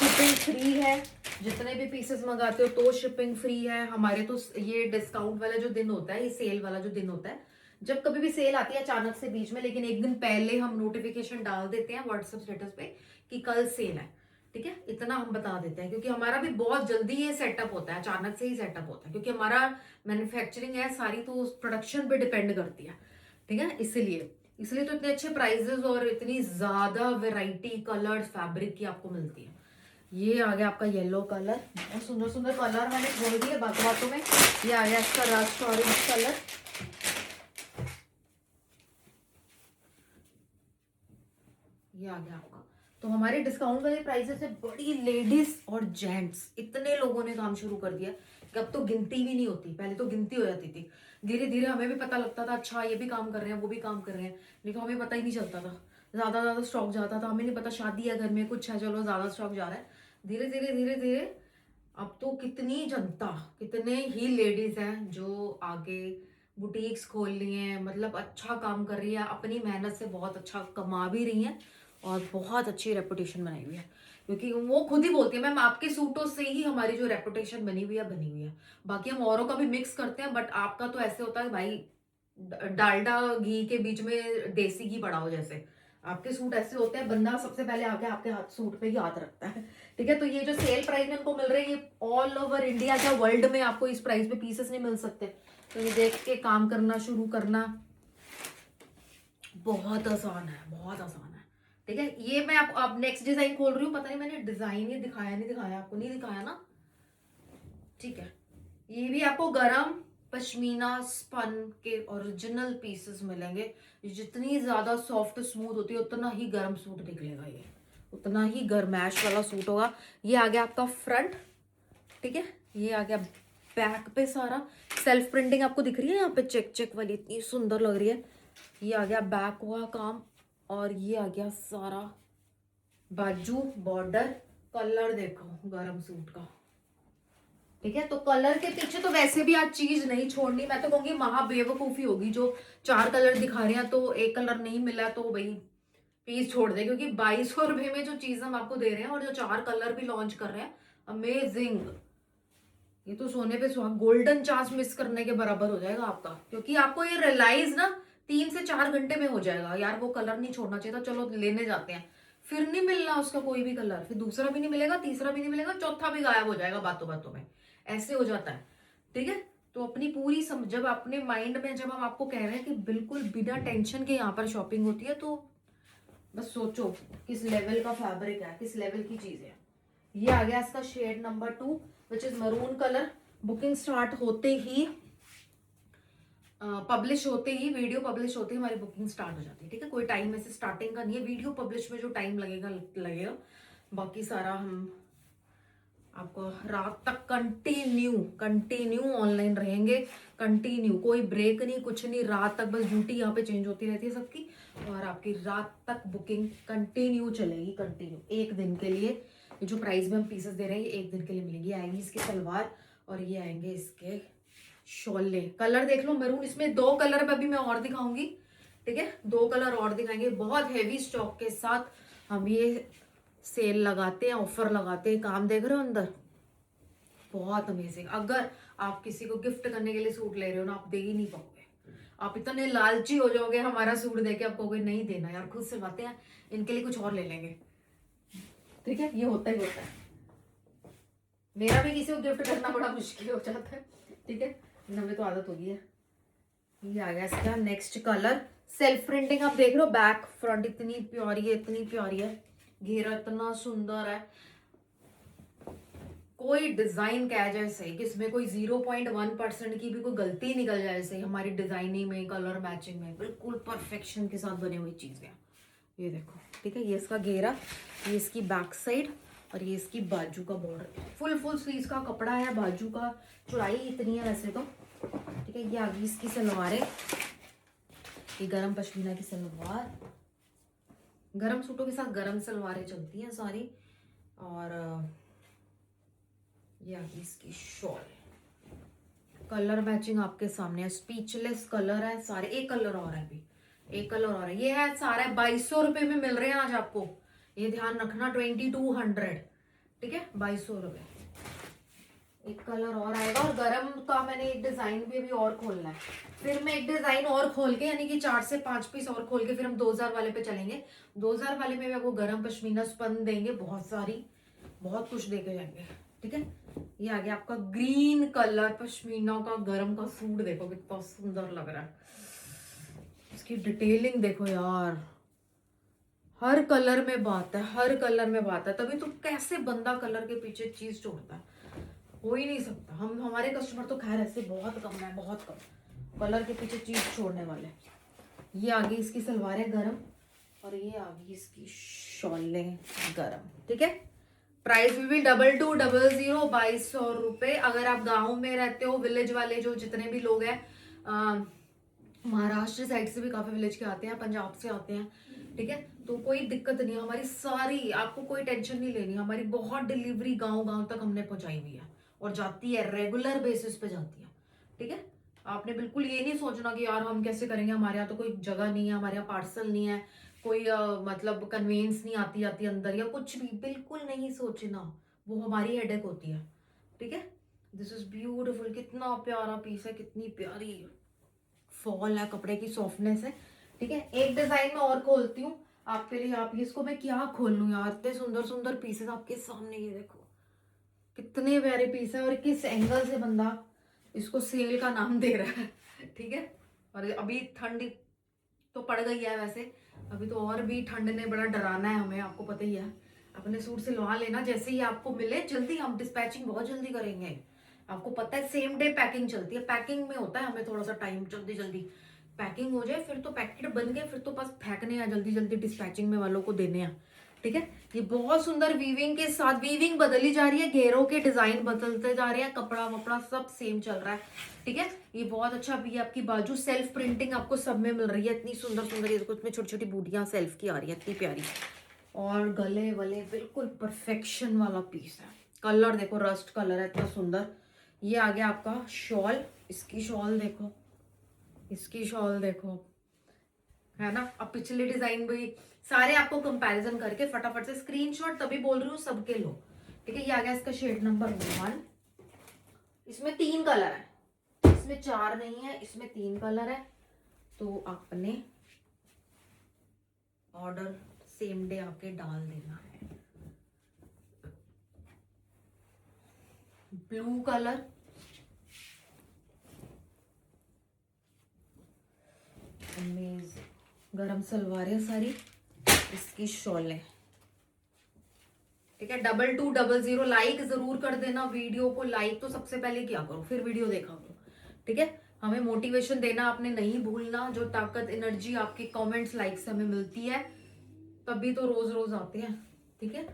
शिपिंग फ्री है। जितने भी पीसेस मंगाते हो तो शिपिंग फ्री है हमारे। तो ये डिस्काउंट वाला जो दिन होता है, ये सेल वाला जो दिन होता है, जब कभी भी सेल आती है अचानक से बीच में, लेकिन एक दिन पहले हम नोटिफिकेशन डाल देते हैं व्हाट्सएप स्टेटस पे कि कल सेल है। ठीक है, इतना हम बता देते हैं, क्योंकि हमारा भी बहुत जल्दी ये सेटअप होता है, अचानक से ही सेटअप होता है, क्योंकि हमारा मैन्युफैक्चरिंग है सारी, तो उस प्रोडक्शन पे डिपेंड करती है। ठीक है, इसलिए तो इतने अच्छे प्राइजेस और इतनी ज्यादा वेराइटी कलर फैब्रिक की आपको मिलती है। ये आ गया आपका येलो कलर, बहुत सुंदर सुंदर कलर मैंने खोल दिए बातों बातों में। ये आ गया इसका रस्ट ऑरेंज कलर, ये आ गया आपका। तो हमारे डिस्काउंट वाले प्राइसेस से बड़ी लेडीज और जेंट्स इतने लोगों ने काम शुरू कर दिया कि अब तो गिनती भी नहीं होती, पहले तो गिनती हो जाती थी। धीरे धीरे हमें भी पता लगता था, अच्छा ये भी काम कर रहे हैं, वो भी काम कर रहे हैं, लेकिन हमें पता ही नहीं चलता था। ज्यादा स्टॉक जाता था, हमें नहीं पता शादी है घर में, कुछ है, चलो ज्यादा स्टॉक जा रहा है। धीरे धीरे धीरे धीरे अब तो कितनी जनता, कितने ही लेडीज हैं जो आगे बुटीक्स खोल रही हैं, मतलब अच्छा काम कर रही है, अपनी मेहनत से बहुत अच्छा कमा भी रही हैं और बहुत अच्छी रेपुटेशन बनाई हुई है। क्योंकि वो खुद ही बोलती है, मैम आपके सूटों से ही हमारी जो रेपुटेशन बनी हुई है। बाकी हम औरों का भी मिक्स करते हैं, बट आपका तो ऐसे होता है भाई डालडा घी के बीच में देसी घी पड़ा हो जैसे। आपके सूट ऐसे होते हैं, बंदा सबसे पहले आके आपके हाथ सूट पे ही हाथ रखता है। ठीक है, तो ये जो सेल प्राइस में इनको मिल रहे हैं, ये ऑल ओवर इंडिया या वर्ल्ड में आपको इस प्राइस पे पीसेस नहीं मिल सकते। तो ये देख के काम करना शुरू करना बहुत आसान है, बहुत आसान है। ठीक है, ये मैं आप नेक्स्ट डिजाइन खोल रही हूँ, पता नहीं मैंने डिजाइन ये दिखाया नहीं दिखाया, आपको नहीं दिखाया ना। ठीक है, ये भी आपको गरम पश्मीना स्पन के ओरिजिनल पीसेस मिलेंगे। जितनी ज्यादा सॉफ्ट स्मूथ होती है उतना ही गर्म सूट निकलेगा, ये उतना ही गर्मैश वाला सूट होगा। ये आ गया आपका फ्रंट। ठीक है, ये आ गया बैक पे सारा सेल्फ प्रिंटिंग आपको दिख रही है यहाँ पे, चेक चेक वाली, इतनी सुंदर लग रही है। ये आ गया बैक हुआ काम, और ये आ गया सारा बाजू बॉर्डर। कलर देखो गरम सूट का, ठीक है। तो कलर के पीछे तो वैसे भी आज चीज नहीं छोड़नी, मैं तो कहूंगी महा बेवकूफी होगी जो 4 कलर दिखा रहे हैं तो एक कलर नहीं मिला तो भाई पीस छोड़ दे, क्योंकि 2200 रुपए में जो चीज हम आपको दे रहे हैं और जो 4 कलर भी लॉन्च कर रहे हैं, अमेजिंग। ये तो सोने पे सुहाग, गोल्डन चांस मिस करने के बराबर हो जाएगा आपका, क्योंकि आपको ये रियलाइज ना 3 से 4 घंटे में हो जाएगा, यार वो कलर नहीं छोड़ना चाहिए था, चलो लेने जाते हैं, फिर नहीं मिलना उसका कोई भी कलर, फिर दूसरा भी नहीं मिलेगा, तीसरा भी नहीं मिलेगा, चौथा भी गायब हो जाएगा बातों बातों में, ऐसे हो जाता है, ठीक है। तो अपनी पूरी जब अपने माइंड में जब हम आपको कह रहे हैं कि बिल्कुल बिना टेंशन के यहाँ पर शॉपिंग होती है, तो बस सोचो किस लेवल का फैब्रिक है, किस लेवल की चीज है। ये आ गया इसका shade number 2 which is maroon colour. Booking start होते ही, पब्लिश होते ही, वीडियो पब्लिश होते ही हमारी बुकिंग स्टार्ट हो जाती है, ठीक है। कोई टाइम ऐसे स्टार्टिंग का नहीं है, वीडियो पब्लिश में जो टाइम लगेगा लगेगा, बाकी सारा हम आपको रात तक कंटिन्यू कंटिन्यू ऑनलाइन रहेंगे, कंटिन्यू, कोई ब्रेक नहीं, कुछ नहीं, रात तक बस ड्यूटी यहाँ पे चेंज होती रहती है सबकी, और आपकी रात तक बुकिंग कंटिन्यू चलेगी, कंटिन्यू, एक दिन के लिए। ये जो प्राइस में हम पीसेस दे रहे हैं ये एक दिन के लिए मिलेंगी। आएंगी इसकी सलवार और ये आएंगे इसके शोले। कलर देख लो मैरून, इसमें 2 कलर पे अभी मैं और दिखाऊंगी, ठीक है, 2 कलर और दिखाएंगे, बहुत हेवी स्टॉक के साथ हम ये सेल लगाते हैं, ऑफर लगाते हैं, काम देख रहे हो अंदर, बहुत अमेजिंग। अगर आप किसी को गिफ्ट करने के लिए सूट ले रहे हो ना, आप दे ही नहीं पाओगे, आप इतने लालची हो जाओगे हमारा सूट देके, आप कहोगे नहीं देना यार, खुद से बातें हैं, इनके लिए कुछ और ले लेंगे, ठीक है। ये होता ही होता है, मेरा भी किसी को गिफ्ट करना बड़ा मुश्किल हो जाता है, ठीक है, हमें तो आदत होगी है। ये आ गया इसका नेक्स्ट कलर, सेल्फ प्रिंटिंग आप देख रहे हो, बैक फ्रंट इतनी प्यारी है, इतनी प्यारी है, घेरा इतना सुंदर है, कोई डिजाइन कह जाए सही कि इसमें कोई 0.1% की भी कोई गलती निकल जाए सही, हमारी डिजाइनिंग में, कलर मैचिंग में बिल्कुल परफेक्शन के साथ बनी हुई चीजें। ये देखो, ठीक है, ये इसका घेरा, ये इसकी बैक साइड, और ये इसकी बाजू का बॉर्डर, फुल स्लीव्स का कपड़ा है, बाजू का चौड़ाई इतनी है वैसे तो, ठीक है। ये आगे इसकी सलवार है, ये गरम पश्मीना की सलवार, गरम सूटों के साथ गरम सलवारें चलती हैं सारी, और ये आगे इसकी शॉल, कलर मैचिंग आपके सामने है, स्पीचलेस कलर है सारे, एक कलर और है अभी, एक कलर और है, ये है सारे 2200 रुपए में मिल रहे हैं आज आपको, ये ध्यान रखना, 2200, ठीक है, 2200 रुपए। एक कलर और आएगा, और गरम का मैंने एक डिजाइन भी अभी और खोलना है, फिर मैं एक डिजाइन और खोल के, यानी कि 4 से 5 पीस और खोल के फिर हम 2000 वाले पे चलेंगे। 2000 वाले में आपको गरम पश्मीना स्पन देंगे, बहुत सारी, बहुत कुछ देके जाएंगे, ठीक है। ये आ गया आपका ग्रीन कलर पश्मीना का गरम का सूट, देखो कितना सुंदर लग रहा है, इसकी डिटेलिंग देखो यार, हर कलर में बात है, हर कलर में बात है, तभी तो कैसे बंदा कलर के पीछे चीज छोड़ता है, हो ही नहीं सकता। हम हमारे कस्टमर तो खैर ऐसे बहुत कम है, बहुत कम कलर के पीछे चीज छोड़ने वाले। ये आगे इसकी सलवार है गरम, और ये आगे इसकी शॉले गरम, ठीक है। प्राइस भी 2200 2200 रुपए। अगर आप गाँव में रहते हो, विलेज वाले जो जितने भी लोग हैं, महाराष्ट्र साइड से भी काफी विलेज के आते हैं, पंजाब से आते हैं, ठीक है, तो कोई दिक्कत नहीं, हमारी सारी, आपको कोई टेंशन नहीं लेनी, हमारी बहुत डिलीवरी गांव गांव तक हमने पहुंचाई हुई है, और जाती है, रेगुलर बेसिस पे जाती है, ठीक है। आपने बिल्कुल ये नहीं सोचना कि यार हम कैसे करेंगे, हमारे यहाँ तो कोई जगह नहीं है, हमारे यहाँ पार्सल नहीं है, कोई मतलब कन्वेंस नहीं आती आती अंदर, या कुछ भी, बिल्कुल नहीं सोचना, वो हमारी हेडेक होती है, ठीक है। दिस इज ब्यूटिफुल, कितना प्यारा पीस है, कितनी प्यारी फॉल है, कपड़े की सॉफ्टनेस है, ठीक है। एक डिजाइन में और खोलती हूँ आपके लिए, आप इसको मैं क्या खोल लूँ यार, इतने सुंदर सुंदर पीसेस आपके सामने, ये देखो कितने प्यारे पीस है, और किस एंगल से बंदा इसको सेल का नाम दे रहा है, ठीक है। और अभी ठंड तो पड़ गई है वैसे, अभी तो और भी ठंड ने बड़ा डराना है हमें, आपको पता ही है। अपने सूट सिलवा लेना, जैसे ही आपको मिले जल्दी, हम डिस्पैचिंग बहुत जल्दी करेंगे, आपको पता है सेम डे पैकिंग चलती है, पैकिंग में होता है हमें थोड़ा सा टाइम, जल्दी जल्दी पैकिंग हो जाए, फिर तो पैकेट बन गए, फिर तो बस फेंकने हैं, जल्दी जल्दी डिस्पैचिंग में वालों को देने हैं, ठीक है, ये बहुत सुंदर वीविंग के साथ, वीविंग बदली जा रही है, घेरों के डिजाइन बदलते जा रहे हैं, कपड़ा वपड़ा सब सेम चल रहा है। ठीक है, ये बहुत अच्छा भी है। आपकी बाजू सेल्फ प्रिंटिंग आपको सब में मिल रही है, इतनी सुंदर सुंदर, इसमें छोटी छोटी बूटियां सेल्फ की आ रही है, इतनी प्यारी। और गले वले बिल्कुल परफेक्शन वाला पीस है। कलर देखो, रस्ट कलर है, इतना सुंदर। ये आ गया आपका शॉल, इसकी शॉल देखो, इसकी शॉल देखो, है ना। अब पिछले डिजाइन भी सारे आपको कंपैरिजन करके फटाफट से स्क्रीनशॉट तभी बोल रही हूँ सबके लो। ठीक है, ये आ गया इसका शेड नंबर 1। इसमें 3 कलर है, इसमें 4 नहीं है, इसमें 3 कलर है। तो आपने ऑर्डर सेम डे आके डाल देना है। ब्लू कलर, गरम सलवार है सारी, इसकी शॉल है। ठीक है, 2200 लाइक जरूर कर देना वीडियो को। लाइक तो सबसे पहले किया करो, फिर वीडियो देखा करो। ठीक है, हमें मोटिवेशन देना आपने नहीं भूलना। जो ताकत एनर्जी आपकी कमेंट्स लाइक से हमें मिलती है, तभी तो रोज रोज आते हैं। ठीक है,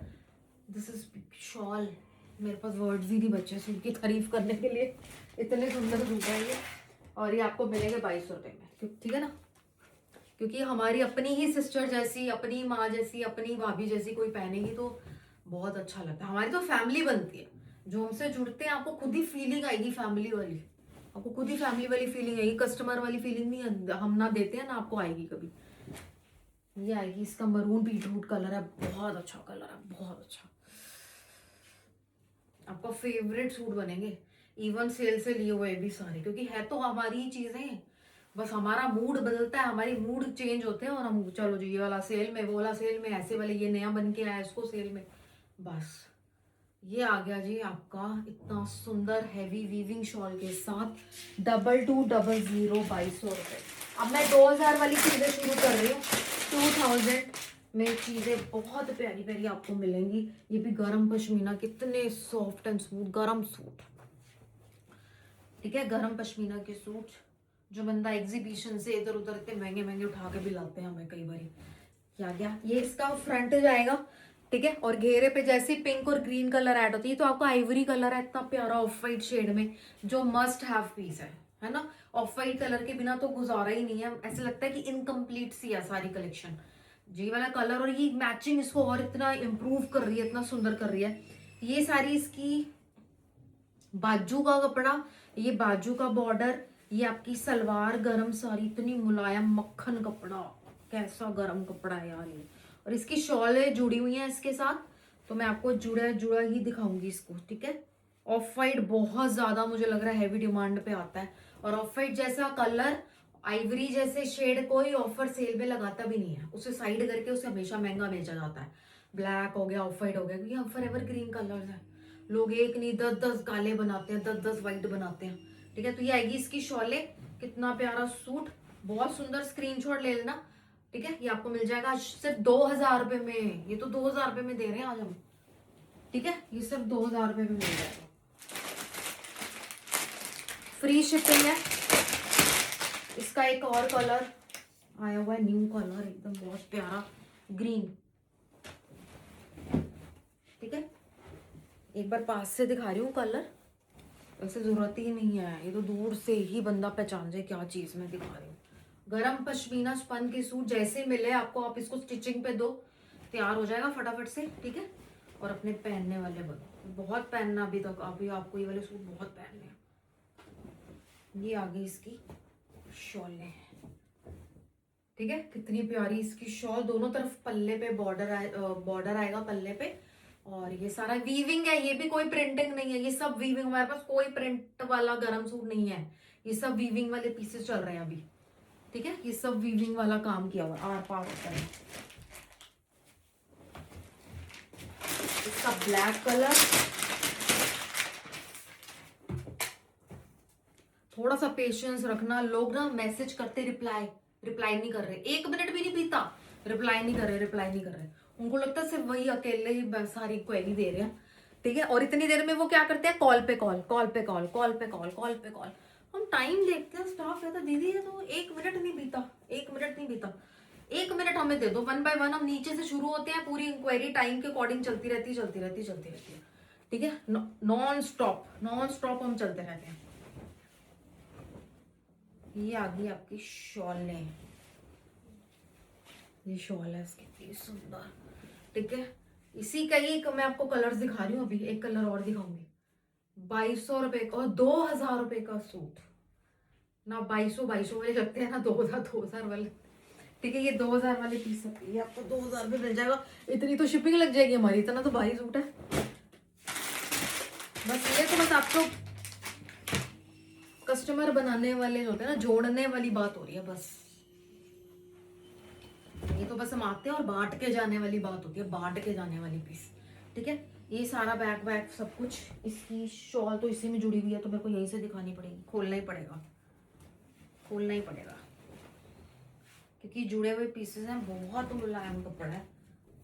दिस इज शॉल। मेरे पास वर्ड्स ही नहीं बचे सूट की तारीफ करने के लिए, इतने सुंदर सूट है ये। और ये आपको मिलेंगे 2200 रुपए में। ठीक है ना, क्योंकि हमारी अपनी ही सिस्टर जैसी, अपनी माँ जैसी, अपनी भाभी जैसी कोई पहनेगी तो बहुत अच्छा लगता है। हमारी तो फैमिली बनती है, जो हमसे जुड़ते हैं आपको खुद ही फीलिंग आएगी फैमिली वाली, आपको खुद ही फैमिली वाली फीलिंग आएगी। कस्टमर वाली फीलिंग नहीं हम ना देते हैं ना आपको आएगी कभी। ये आएगी, इसका मरून बीटरूट कलर है, बहुत अच्छा कलर है, बहुत अच्छा। आपका फेवरेट सूट बनेंगे, इवन सेल से लिए हुए भी सारे, क्योंकि है तो हमारी ही चीजें। बस हमारा मूड बदलता है, हमारी मूड चेंज होते हैं और हम चलो जी ये वाला सेल में, वो वाला सेल में, ऐसे वाले ये नया बन के आया इसको सेल में। बस ये आ गया जी आपका इतना सुंदर हैवी वीविंग शॉल के साथ 2200 2200 रुपए। अब मैं 2000 वाली चीजें शुरू कर रही हूँ। 2000 में चीजें बहुत प्यारी प्यारी आपको मिलेंगी। ये भी गरम पश्मीना, कितने सॉफ्ट एंड स्मूथ गरम सूट। ठीक है, गरम पश्मीना के सूट जो बंदा एग्जीबिशन से इधर उधर इतने महंगे महंगे उठा के भी लाते हैं हमें कई बार। क्या गया, ये इसका फ्रंट जाएगा। ठीक है, और घेरे पे जैसे पिंक और ग्रीन कलर ऐड होती है, तो आपको आइवरी कलर है, इतना प्यारा ऑफ वाइट शेड में, जो मस्ट हैव पीस है ना। ऑफ वाइट कलर के बिना तो गुजारा ही नहीं है, ऐसे लगता है कि इनकम्प्लीट सी है सारी कलेक्शन। जी वाला कलर और ये मैचिंग इसको और इतना इम्प्रूव कर रही है, इतना सुंदर कर रही है। ये सारी इसकी बाजू का कपड़ा, ये बाजू का बॉर्डर, ये आपकी सलवार गरम सारी, इतनी मुलायम मक्खन कपड़ा, कैसा गरम कपड़ा है यार ये। और इसकी शॉल जुड़ी हुई है इसके साथ, तो मैं आपको जुड़ा जुड़ा ही दिखाऊंगी इसको। ठीक है, ऑफ वाइट बहुत ज्यादा मुझे लग रहा है हैवी डिमांड पे आता है, और ऑफ वाइट जैसा कलर, आइवरी जैसे शेड कोई ऑफर सेल में लगाता भी नहीं है, उसे साइड करके उसे हमेशा महंगा बेचा जाता है। ब्लैक हो गया, ऑफ वाइट हो गया, क्योंकि हम फॉरएवर ग्रीन कलर्स है। लोग एक नहीं 10-10 काले बनाते हैं, 10-10 वाइट बनाते हैं। ठीक है, तो ये आएगी इसकी शॉले, कितना प्यारा सूट, बहुत सुंदर। स्क्रीनशॉट ले लेना। ठीक है, ये आपको मिल जाएगा सिर्फ 2000 रुपए में। ये तो 2000 रुपए में दे रहे हैं आज हम। ठीक है, ये सिर्फ 2000 रुपए में मिल जाएगा, फ्री शिपिंग है। इसका एक और कलर आया हुआ है, न्यू कलर एकदम बहुत प्यारा ग्रीन। ठीक है, एक बार पास से दिखा रही हूँ कलर, वैसे जरूरत ही नहीं है, ये तो दूर से ही बंदा पहचान जाए क्या चीज मैं दिखा रही हूँ। गरम पश्मीना स्पन के सूट जैसे मिले आपको, आप इसको स्टिचिंग पे दो, तैयार हो जाएगा फटाफट से। ठीक है, और अपने पहनने वाले बनो, बहुत पहनना अभी तक, अभी आपको ये वाले सूट बहुत पहनने हैं। ये आ गई इसकी शॉल है। ठीक है, कितनी प्यारी इसकी शॉल, दोनों तरफ पल्ले पे बॉर्डर आएगा पल्ले पे, और ये सारा वीविंग है, ये भी कोई प्रिंटिंग नहीं है, ये सब वीविंग। हमारे पास कोई प्रिंट वाला गरम सूट नहीं है, ये सब वीविंग वाले पीसेस चल रहे हैं अभी। ठीक है, ये सब वीविंग वाला काम किया हुआ आर पार होता है। इसका ब्लैक कलर, थोड़ा सा पेशेंस रखना। लोग ना मैसेज करते, रिप्लाई नहीं कर रहे, 1 मिनट भी नहीं बीता, रिप्लाई नहीं कर रहे। उनको लगता है सिर्फ वही अकेले ही सारी क्वेरी दे रहे हैं। ठीक है, और इतनी देर में वो क्या करते हैं, कॉल पे कॉल, कॉल पे कॉल, कॉल पे कॉल, कॉल पे कॉल। हम टाइम देखते हैं, स्टाफ कहता दीदी ये तो 1 मिनट नहीं बीता, 1 मिनट नहीं बीता। 1 मिनट हमें दे दो, 1 बाय 1 हम नीचे से शुरू होते हैं, पूरी इंक्वायरी टाइम के अकॉर्डिंग चलती रहती है। ठीक है, नॉन स्टॉप हम चलते रहते हैं। ये आ गई आपकी शॉल, ये शॉल है इसकी, कितनी सुंदर। ठीक है, इसी का ही मैं आपको कलर्स दिखा रही हूँ, अभी एक कलर और दिखाऊंगी। 2200 रुपए का और 2000 रुपए का सूट ना। 2200 वाले लगते हैं ना, 2000 वाले। ठीक है, ये 2000 वाले पीस है, ये आपको 2000 में मिल जाएगा। इतनी तो शिपिंग लग जाएगी हमारी, इतना तो भारी सूट है। बस ये तो बस आपको कस्टमर बनाने वाले जो होते हैं ना, जोड़ने वाली बात हो रही है बस। ये तो बस हम आते हैं और बांट के जाने वाली बात होती है, बांट के जाने वाली पीस। ठीक है, ये सारा बैग सब कुछ, इसकी शॉल तो इसी में जुड़ी हुई है, तो मेरे को यहीं से दिखानी पड़ेगी, खोलना ही पड़ेगा क्योंकि जुड़े हुए पीसेस हैं। बहुत मुलायम कपड़ा है,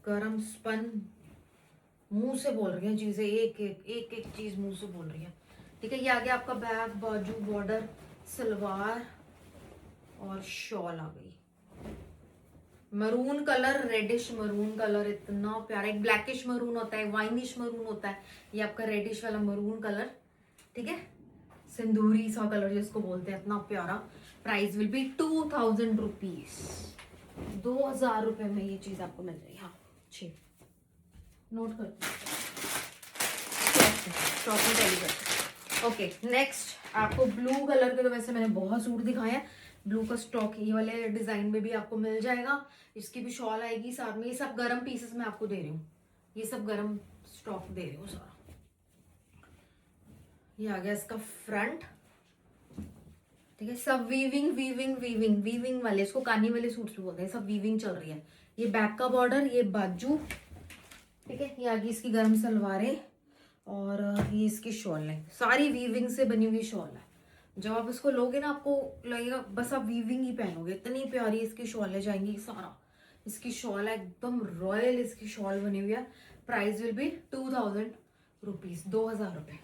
गरम स्पन। मुंह से बोल रही है चीजें, एक चीज मुंह से बोल रही है। ठीक है, ये आ गया आपका बैग, बाजू, बॉर्डर, सलवार और शॉल आ गई। Maroon colour, reddish maroon colour, इतना प्यारा। एक ब्लैकिश मरून होता है, वाइनिश मरून होता है, ये आपका रेडिश वाला मरून कलर। ठीक है, सिंदूरी सा कलर जिसको बोलते हैं, इतना प्यारा। Price will be 2000 rupees. 2000 रुपए में ये चीज आपको मिल जाएगी। हाँ, अच्छी नोट कर स्टॉक में टैली कर। ओके, नेक्स्ट आपको ब्लू कलर के, तो वैसे मैंने बहुत सूट दिखाए हैं। ब्लू का स्टॉक ये वाले डिजाइन में भी आपको मिल जाएगा। इसकी भी शॉल आएगी साथ में। ये सब गरम पीसेस मैं आपको दे रही हूँ, ये सब गरम स्टॉक दे रही हूँ सारा। ये आ गया इसका फ्रंट। ठीक है, सब वीविंग वाले, इसको कानी वाले सूट्स भी बोलते हैं, सब वीविंग चल रही है। ये बैक का बॉर्डर, ये बाजू। ठीक है, ये आगे इसकी गरम सलवारें और ये इसकी शॉल है, सारी वीविंग से बनी हुई शॉल है। जब आप इसको लोगे ना, आपको लगेगा बस आप वीविंग ही पहनोगे, इतनी प्यारी इसकी शॉलें जाएंगी। सारा इसकी शॉल है, एकदम रॉयल इसकी शॉल बनी हुई है। प्राइस विल बी 2000 रुपीज, 2000 रुपए।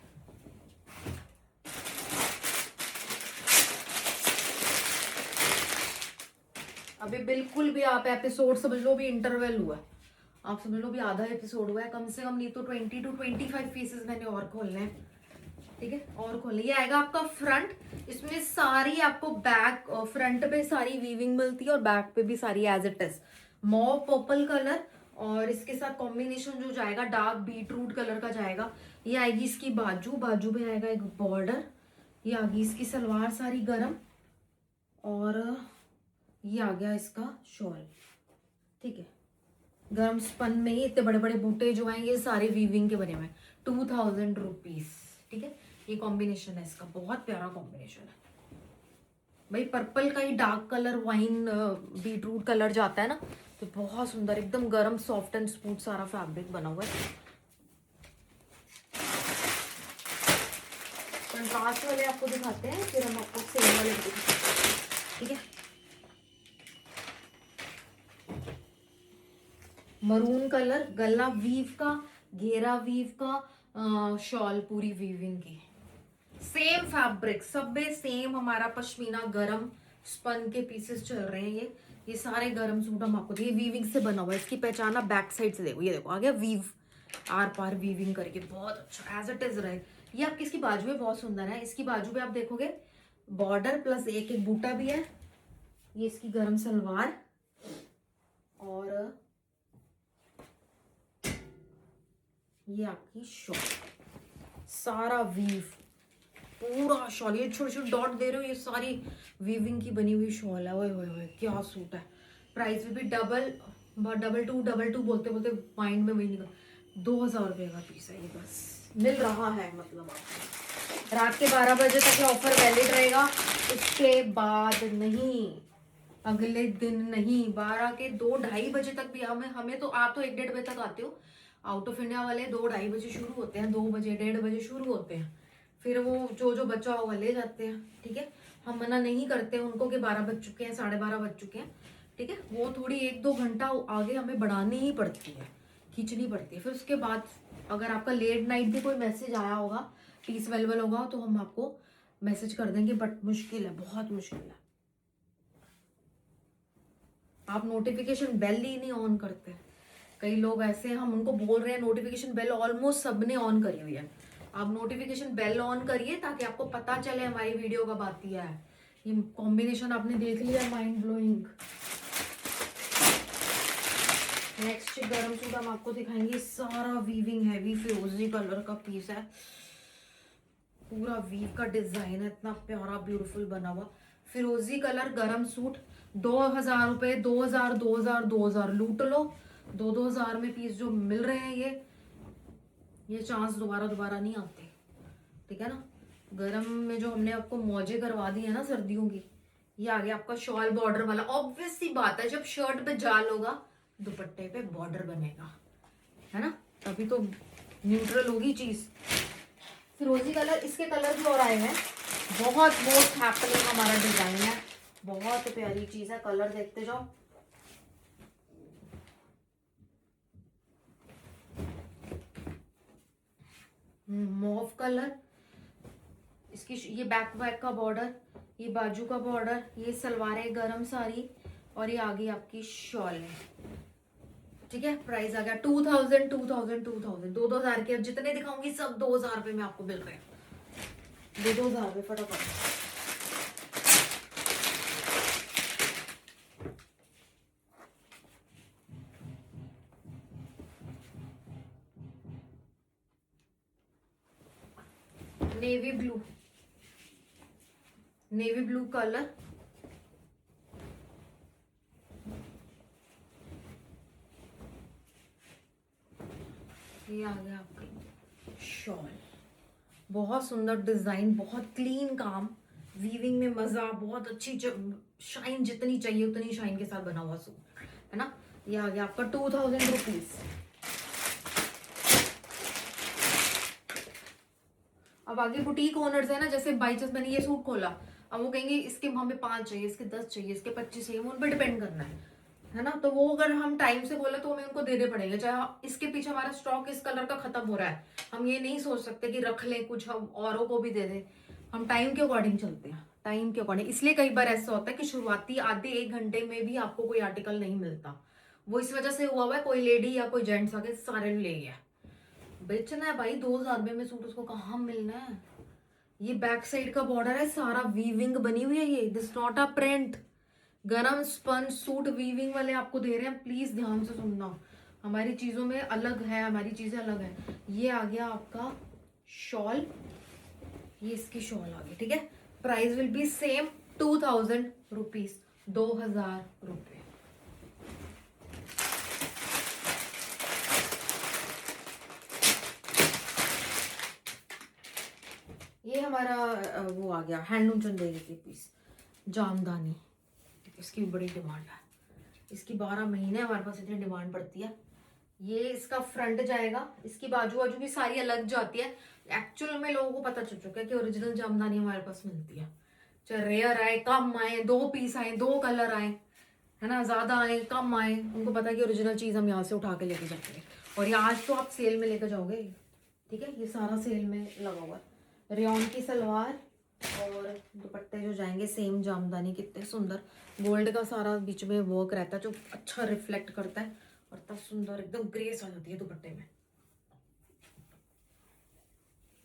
अभी बिल्कुल भी आप एपिसोड समझ लो, भी इंटरवल हुआ है, आप समझ लो भी आधा एपिसोड हुआ है, कम से कम नहीं तो 20 to 25 पीसेस मैंने और खोलने हैं। ठीक है, और खोलने। ये आएगा आपका फ्रंट, इसमें सारी आपको बैक, फ्रंट पे सारी वीविंग मिलती है और बैक पे भी सारी as it is. Mauve purple colour और इसके साथ कॉम्बिनेशन जो जाएगा डार्क बीटरूट कलर का जाएगा। ये आएगी इसकी बाजू, बाजू में आएगा एक बॉर्डर। ये आ गई इसकी सलवार सारी गरम और ये आ गया इसका शॉल। ठीक है, गरम स्पन में ही इतने बड़े बड़े बूटे जो हैं, ये सारे वीविंग के बने हुए हैं। 2000 रुपीज। ठीक है, ये कॉम्बिनेशन है इसका, बहुत प्यारा कॉम्बिनेशन है भाई। पर्पल का ही dark colour, wine beetroot colour जाता है ना, तो बहुत सुंदर, एकदम गरम सॉफ्ट एंड स्मूथ सारा फैब्रिक बना हुआ है। कंट्रास्ट वाले आपको दिखाते हैं, फिर हम आपको सेम वाले दिखाते हैं। ठीक है, मरून कलर, गला वीव का, घेरा वीव का, शॉल पूरी वीविंग की, सेम फैब्रिक, सब में सेम हमारा पश्मीना गरम स्पन के पीसेस चल रहे हैं। ये सारे गरम सूट हम आपको, ये वीविंग से बना हुआ है। इसकी पहचान आप बैक साइड से देखो, ये देखो आ गया वीव, आर पार वीविंग करके, बहुत अच्छा एज इट इज रहे। ये आपकी इसकी बाजू में बहुत सुंदर है। इसकी बाजू में आप देखोगे बॉर्डर प्लस एक एक बूटा भी है। ये इसकी गरम सलवार और ये आपकी शॉल, सारा वीव, पूरा शॉल। ये छोटे छोटे डॉट दे रहे हो, ये सारी वीविंग की बनी हुई शॉल है। ओए होए होए, क्या सूट है। प्राइस भी डबल टू बोलते बोलते माइंड में वही निकल। 2000 रुपये का पीस है ये, बस मिल रहा है, मतलब आपको रात के 12 बजे तक ऑफर वैलिड रहेगा, उसके बाद नहीं, अगले दिन नहीं। 12 के 2-2:30 बजे तक भी हमें तो, आप तो 1-1:30 बजे तक आते हो, आउट ऑफ इंडिया वाले 2-2:30 बजे शुरू होते हैं, 2 बजे 1:30 बजे शुरू होते हैं, फिर वो जो जो बच्चा होगा ले जाते हैं। ठीक है, हम मना नहीं करते उनको कि 12 बज चुके हैं, 12:30 बज चुके हैं। ठीक है, वो थोड़ी 1-2 घंटा आगे हमें बढ़ानी ही पड़ती है, खींचनी पड़ती है। फिर उसके बाद अगर आपका लेट नाइट भी कोई मैसेज आया होगा, पीस अवेलेबल होगा, तो हम आपको मैसेज कर देंगे, बट मुश्किल है, बहुत मुश्किल है। आप नोटिफिकेशन बेल ही नहीं ऑन करते। कई लोग ऐसे हैं, हम उनको बोल रहे हैं नोटिफिकेशन बेल ऑलमोस्ट सबने ऑन करी हुई है। आप नोटिफिकेशन बेल ऑन करिए ताकि आपको पता चले हमारी वीडियो कब आती है। ये कॉम्बिनेशन आपने देख लिया, माइंड ब्लोइंग। नेक्स्ट गरम सूट हम आपको दिखाएंगे, सारा वीविंग हैवी फिरोजी कलर का पीस है, पूरा वीव का डिजाइन है, इतना प्यारा ब्यूटीफुल बना हुआ फिरोजी कलर गरम सूट। 2000 रुपए, 2000, 2000, 2000 लूट लो। 2-2 हजार में पीस जो मिल रहे हैं, ये चांस दोबारा दोबारा नहीं आते, ठीक है ना। गरम में जो हमने आपको मौजे करवा दी है ना सर्दियों की, ये आ गया आपका शॉल बॉर्डर वाला। ऑब्वियस सी बात है, जब शर्ट पे जाल होगा दुपट्टे पे बॉर्डर बनेगा, है ना, तभी तो न्यूट्रल होगी चीज। फिरोजी कलर, इसके कलर भी और आए हैं। बहुत मोस्ट हैपनिंग हमारा डिजाइन है, बहुत प्यारी चीज है। कलर देखते जाओ। मॉव कलर, इसकी ये बैक बैक का बॉर्डर, ये बाजू का बॉर्डर, ये सलवार है गरम सारी, और ये आगे आपकी शॉल है, ठीक है। प्राइस आ गया 2000, 2000, 2000, 2-2 हजार के। अब जितने दिखाऊंगी सब 2000 रुपए में आपको मिल रहे हैं, 2-2 हजार रुपए फटाफट। Navy blue, navy blue colour, ये आ गया आपका शॉल। बहुत सुंदर डिजाइन, बहुत क्लीन काम, वीविंग में मजा, बहुत अच्छी शाइन, जितनी चाहिए उतनी शाइन के साथ बना हुआ सूट, है ना। ये आ गया आपका 2000 रुपीज। अब आगे बुटीक ओनर्स है ना, जैसे बाई चांस मैंने ये सूट खोला, अब वो कहेंगे इसके हमें 5 चाहिए, इसके 10 चाहिए, इसके 25 चाहिए, उन पर डिपेंड करना है ना। तो वो अगर हम टाइम से बोले तो हमें उनको देने पड़ेंगे, चाहे इसके पीछे हमारा स्टॉक इस कलर का खत्म हो रहा है, हम ये नहीं सोच सकते कि रख लें कुछ, हम औरों को भी दे दें। हम टाइम के अकॉर्डिंग चलते हैं, टाइम के अकॉर्डिंग। इसलिए कई बार ऐसा होता है कि शुरुआती आधे 1 घंटे में भी आपको कोई आर्टिकल नहीं मिलता। वो इस वजह से हुआ हुआ है, कोई लेडी या कोई जेंट्स आके सारे ले गया। बेचना है भाई 2000 में सूट, उसको कहाँ मिलना है। ये बैक साइड का बॉर्डर है, सारा वीविंग बनी हुई है, ये दिस नॉट अ प्रिंट। गरम स्पन सूट वीविंग वाले आपको दे रहे हैं, प्लीज ध्यान से सुनना। हमारी चीजों में अलग है, हमारी चीजें अलग है। ये आ गया आपका शॉल, ये इसकी शॉल आ गई, ठीक है। Price will be same 2000 rupees, 2000 रुपए। ये हमारा वो आ गया हैंडलूम चंदेरी की पीस, जामदानी, इसकी भी बड़ी डिमांड है। इसकी 12 महीने हमारे पास इतनी डिमांड पड़ती है। ये इसका फ्रंट जाएगा, इसकी बाजू बाजू भी सारी अलग जाती है। एक्चुअल में लोगों को पता चल चुका है कि ओरिजिनल जामदानी हमारे पास मिलती है, चाहे रेयर आए, कम आए, 2 पीस आए, 2 कलर आए, है ना, ज्यादा आए कम आए, उनको पता है कि ओरिजिनल चीज हम यहाँ से उठा के लेके जाते हैं। और ये आज तो आप सेल में लेकर जाओगे, ठीक है। ये सारा सेल में लगा हुआ है। रेयॉन की सलवार और दुपट्टे जो जाएंगे सेम जामदानी, कितने सुंदर, गोल्ड का सारा बीच में वर्क रहता है जो अच्छा रिफ्लेक्ट करता है, और इतना सुंदर एकदम ग्रेस आ जाती है दुपट्टे में।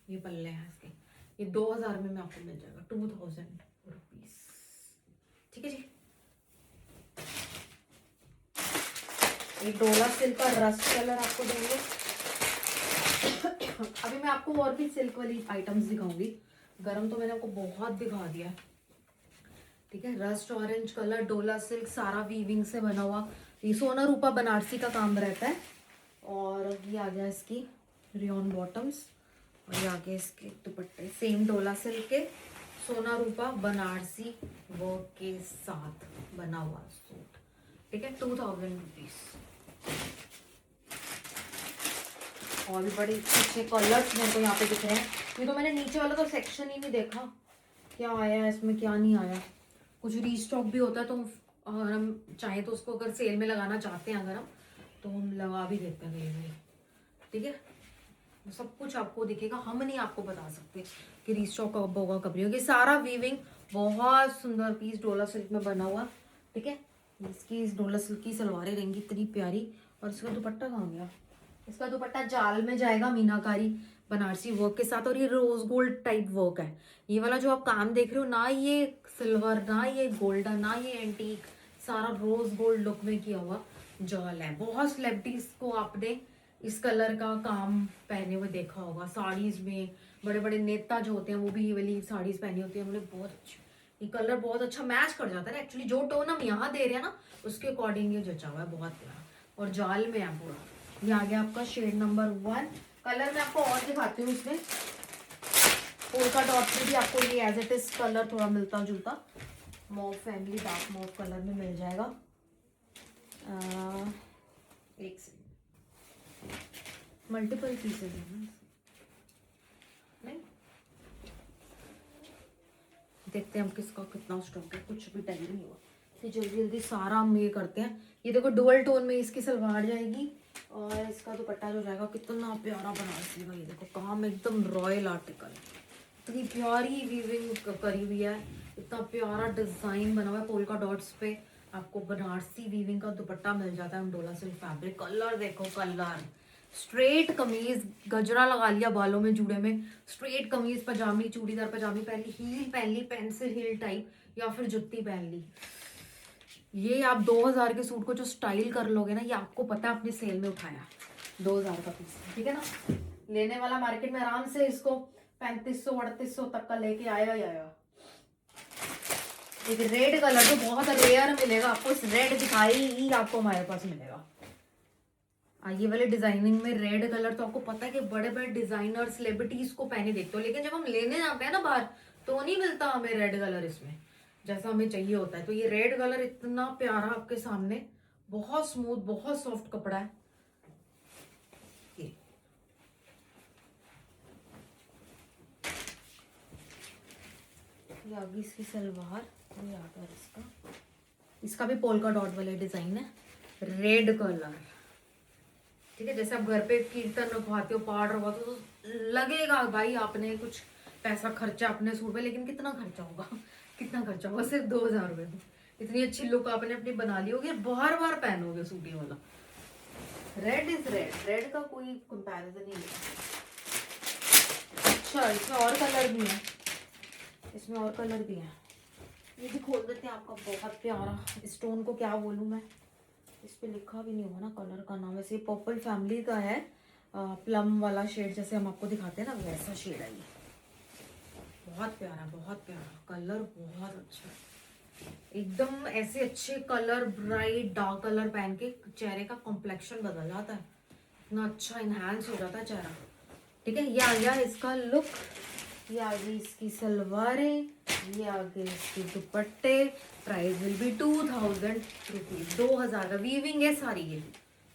ये पल्ले हैं इसके, ये 2000 में आपको मिल जाएगा, 2000 रुपीज, ठीक है जी। ये डोला सिल्क का रस्ट कलर आपको देंगे। अभी मैं आपको और भी सिल्क वाली आइटम्स दिखाऊंगी, गरम तो मैंने आपको बहुत दिखा दिया है, ठीक है। रस्ट ऑरेंज कलर, डोला सिल्क, सारा वीविंग से बना हुआ, ये सोना रूपा बनारसी का काम रहता है। और ये आ गया इसकी रियॉन बॉटम्स, और ये आ गया इसके दुपट्टे सेम डोला सिल्क के, सोना रूपा बनारसी वर्क के साथ बना हुआ सूट, ठीक है। 2000 रुपीज। और भी बड़े अच्छे कलर्स मेरे को यहाँ पे दिख रहे हैं। ये तो मैंने नीचे वाला तो सेक्शन ही नहीं देखा, क्या आया है इसमें क्या नहीं आया। कुछ रीस्टॉक भी होता है, तो अगर हम चाहें तो उसको अगर सेल में लगाना चाहते हैं अगर हम, तो हम लगा भी देते हैं, ठीक है। सब कुछ आपको दिखेगा, हम नहीं आपको बता सकते कि रीस्टॉक कब होगा कब नहीं होगा। सारा वीविंग बहुत सुंदर पीस डोला सिल्क में बना हुआ, ठीक है। इसकी इस डोला सिल्क की सलवारें रहेंगी इतनी प्यारी। और इसका दुपट्टा कहाँ गया? इसका दुपट्टा जाल में जाएगा मीनाकारी बनारसी वर्क के साथ, और ये रोज गोल्ड टाइप वर्क है। ये वाला जो आप काम देख रहे हो ना, ये सिल्वर ना ये गोल्डन ना ये एंटीक, सारा रोज गोल्ड लुक में किया हुआ जाल है। बहुत सेलिब्रिटीज को आपने इस कलर का काम पहने हुए देखा होगा साड़ीज में। बड़े बड़े नेता जो होते हैं वो भी ये वाली साड़ीज पहनी होती है, उन्हें बहुत अच्छा ये कलर बहुत अच्छा मैच कर जाता है। एक्चुअली जो टोन हम यहाँ दे रहे हैं ना उसके अकॉर्डिंग ये जचा हुआ है, बहुत प्यारा। और जाल में है पूरा। ये आ गया आपका शेड नंबर 1। कलर मैं आपको और दिखाती हूँ। इसमें पोल्का डॉट में भी आपको ये एज इट इज कलर थोड़ा मिलता जुलता mauve family dark mauve colour में मिल जाएगा। एक से मल्टीपल पीसेज है ना, नहीं देखते हैं हम किसका कितना स्टॉक है, कुछ भी टाइम नहीं हुआ। तो जल्दी जल्दी सारा हम ये करते हैं। ये देखो डुअल टोन में इसकी सलवार जाएगी, और इसका दुपट्टा जो जाएगा कितना प्यारा बनारसी का। ये देखो काम एकदम रॉयल आर्टिकल, इतनी प्यारी वीविंग करी हुई है, इतना प्यारा डिजाइन बना हुआ है पोल्का डॉट्स पे। आपको बनारसी वीविंग का दुपट्टा मिल जाता है डोला सिल्क फैब्रिक। कलर देखो, कलर स्ट्रेट कमीज, गजरा लगा लिया बालों में जूड़े में, स्ट्रेट कमीज पजामी चूड़ीदार पजामी पहन ली, हील पहन ली पेंसिल हील टाइप, या फिर जुत्ती पहन ली। ये आप 2000 के सूट को जो स्टाइल कर लोगे ना, ये आपको पता है अपने सेल में उठाया 2000 का पीस, ठीक है ना। लेने वाला मार्केट में आराम से इसको 3500-3800 तक का लेके आएगा ही आएगा। एक रेड कलर जो बहुत रेयर मिलेगा आपको, इस रेड दिखाई ही आपको हमारे पास मिलेगा। ये वाले डिजाइनिंग में रेड कलर तो आपको पता है कि बड़े बड़े डिजाइनर सेलिब्रिटीज को पहने देखते हो, लेकिन जब हम लेने जाते हैं ना बाहर तो नहीं मिलता हमें रेड कलर इसमें जैसा हमें चाहिए होता है। तो ये रेड कलर इतना प्यारा आपके सामने, बहुत स्मूथ बहुत सॉफ्ट कपड़ा है। ये आगे इसकी सलवार, ये आगे इसका भी पोल्का डॉट वाले डिजाइन है, रेड कलर, ठीक है। जैसे आप घर पे कीर्तन रखवाते हो, पाठ रखवाते हो, तो लगेगा भाई आपने कुछ पैसा खर्चा अपने सूट पे, लेकिन कितना खर्चा होगा कितना खर्चा होगा, सिर्फ 2000 रुपए में इतनी अच्छी लुक आपने अपनी बना ली होगी, बार बार पहनोगे सूट ये वाला। रेड इज रेड, रेड का कोई कंपैरिजन नहीं है। अच्छा इसमें और कलर भी है, इसमें और कलर भी है, ये भी खोल देते हैं। आपका बहुत प्यारा स्टोन को क्या बोलूँ मैं, इस पे लिखा भी नहीं हुआ ना कलर का नाम। वैसे पर्पल फैमिली का है, प्लम वाला शेड जैसे हम आपको दिखाते हैं ना वैसा शेड है ये। बहुत प्यारा बहुत प्यारा कलर, बहुत अच्छा, एकदम ऐसे अच्छे कलर ब्राइट डार्क कलर पहन के चेहरे का कॉम्प्लेक्शन बदल जाता है, इतना अच्छा इनहांस हो जाता है चेहरा, ठीक है। ये आ गया इसका लुक, ये आ गई इसकी सलवारें, ये आ गए इसके दुपट्टे। प्राइस विल बी 2000 रुपीज, 2000 का वीविंग है सारी, ये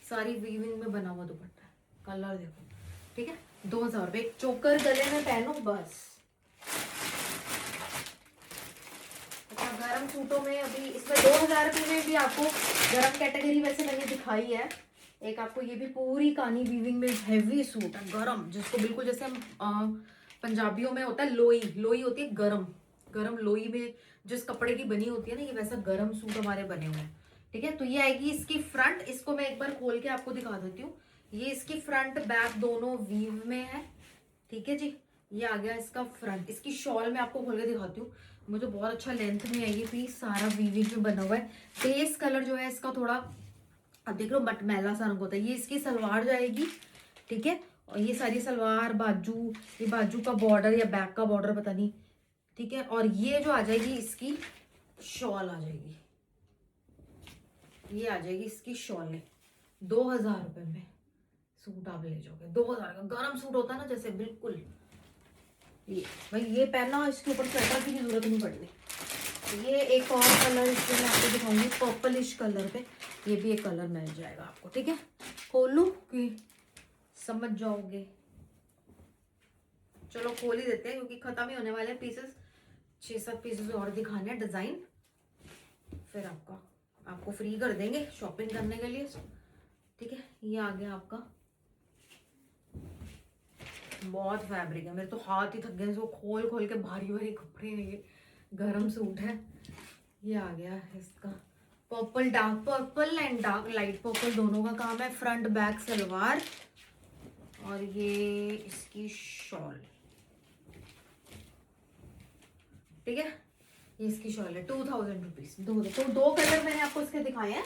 सारी वीविंग में बना हुआ दुपट्टा है। कलर देखो, ठीक है। 2000 रुपये, एक चोकर गले में पहनो बस। अच्छा गर्म सूटों में अभी इसमें 2000 रुपये में भी आपको गर्म कैटेगरी वैसे मैंने दिखाई है। एक आपको ये भी पूरी कानी वीविंग में हैवी सूट है गरम, जिसको बिल्कुल जैसे हम पंजाबियों में होता है लोई, लोई होती है गरम, गरम लोई में जिस कपड़े की बनी होती है ना, ये वैसा गरम सूट हमारे बने हुए हैं, ठीक है। तो ये आएगी इसकी फ्रंट, इसको मैं एक बार खोल के आपको दिखा देती हूँ। ये इसकी फ्रंट बैक दोनों वीव में है, ठीक है जी। ये आ गया इसका फ्रंट। इसकी शॉल में आपको खोल के दिखाती हूँ, मुझे बहुत अच्छा लेंथ में है ये पीस, सारा वीविंग में बना हुआ है। बेस कलर जो है इसका थोड़ा अब देख लो मटमैला सा रंग होता है। ये इसकी सलवार जाएगी, ठीक है। और ये सारी सलवार बाजू, ये बाजू का बॉर्डर या बैक का बॉर्डर पता नहीं, ठीक है। और ये जो आ जाएगी इसकी शॉल आ जाएगी, ये आ जाएगी इसकी शॉल। 2000 रुपए में सूट आप ले जाओगे, 2000 का गरम सूट होता है ना जैसे, बिल्कुल ये भाई ये पहना, इसके ऊपर स्वेटर की भी जरूरत नहीं पड़नी। ये एक और कलर इसमें मैं आपको दिखाऊंगी पर्पलिश कलर पे, ये भी एक कलर मिल जाएगा आपको, ठीक है। खोलूं कि समझ जाओगे, चलो खोल ही देते हैं क्योंकि खत्म ही होने वाले पीसेस, 6-7 पीसेस और दिखाने हैं डिजाइन, फिर आपको फ्री कर देंगे शॉपिंग करने के लिए, ठीक है। ये आ गया आपका, बहुत फैब्रिक है, मेरे तो हाथ ही थक गए इसको खोल खोल के, भारी भारी कपड़े हैं ये, गरम सूट है। ये आ गया इसका purple, dark purple and dark light purple दोनों का काम है। फ्रंट बैक सलवार और ये इसकी शॉल, ठीक है, ये इसकी शॉल है 2000 रुपीज। दो कलर मैंने आपको इसके दिखाए हैं,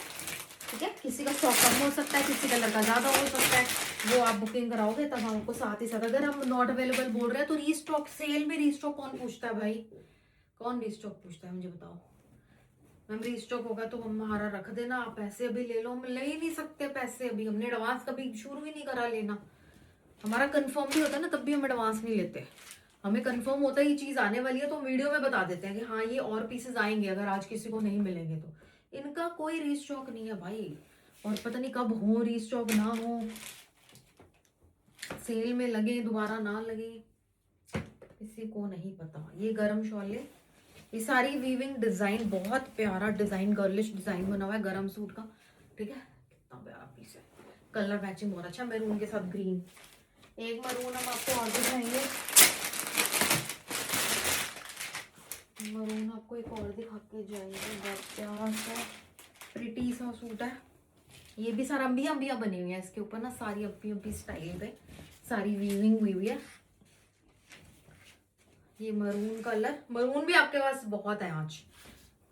ठीक है। किसी का स्टॉक कम हो सकता है, किसी कलर का ज्यादा हो सकता है, वो आप बुकिंग कराओगे तब हम आपको साथ ही साथ, अगर हम नॉट अवेलेबल बोल रहे हैं तो रीस्टॉक, सेल में रीस्टॉक कौन पूछता है भाई, कौन रीस्टॉक पूछता है मुझे बताओ। मैम रीस्टॉक होगा तो हमारा रख देना, आप पैसे अभी ले लो, हम ले ही नहीं सकते पैसे अभी, हमने एडवांस कभी शुरू ही नहीं करा लेना। हमारा कंफर्म भी होता है ना तब भी हम एडवांस नहीं लेते, हमें कंफर्म होता है ये चीज आने वाली है तो वीडियो में बता देते हैं कि हाँ ये और पीसेस आएंगे अगर आज किसी को नहीं मिलेंगे तो। इनका कोई रीस्टॉक नहीं है भाई, और पता नहीं कब हो रीस्टॉक, ना हो, सेल में लगे दोबारा ना लगे, किसी को नहीं पता। ये गरम शॉल है, ये सारी वीविंग डिजाइन, बहुत प्यारा डिजाइन, गर्लिश डिजाइन बना हुआ है गरम सूट का, ठीक है। कितना प्यारा पीस है, कलर मैचिंग बहुत अच्छा, मैरून के साथ ग्रीन। एक मैरून हम आपको और दिखाएंगे, मरून आपको एक और दिखा के जाएंगे, बहुत प्यारा सा प्रिटी सा सूट है। ये भी सारा अम्बिया बनी हुई है इसके ऊपर ना, सारी अम्बी स्टाइल पे सारी वीविंग हुई हुई है। ये मरून कलर, मरून भी आपके पास बहुत है आज,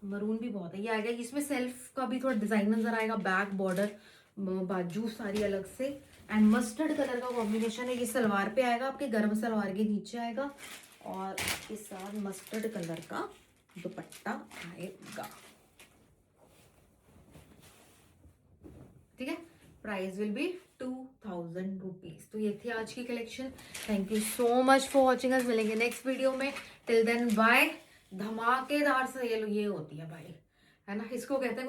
मरून भी बहुत है। ये आएगा, इसमें सेल्फ का भी थोड़ा डिजाइन नजर आएगा, बैक बॉर्डर बाजू सारी अलग से, एंड मस्टर्ड कलर का कॉम्बिनेशन है। ये सलवार पे आएगा आपके, गर्म सलवार के नीचे आएगा, और इसके साथ मस्टर्ड कलर का दुपट्टा आएगा, ठीक है। Price will be 2000 rupees. तो ये थी आज की collection. Thank you so much for watching us, मिलेंगे नेक्स्ट वीडियो में। Till then bye. धमाकेदार सेल ये होती है भाई, है ना, इसको कहते हैं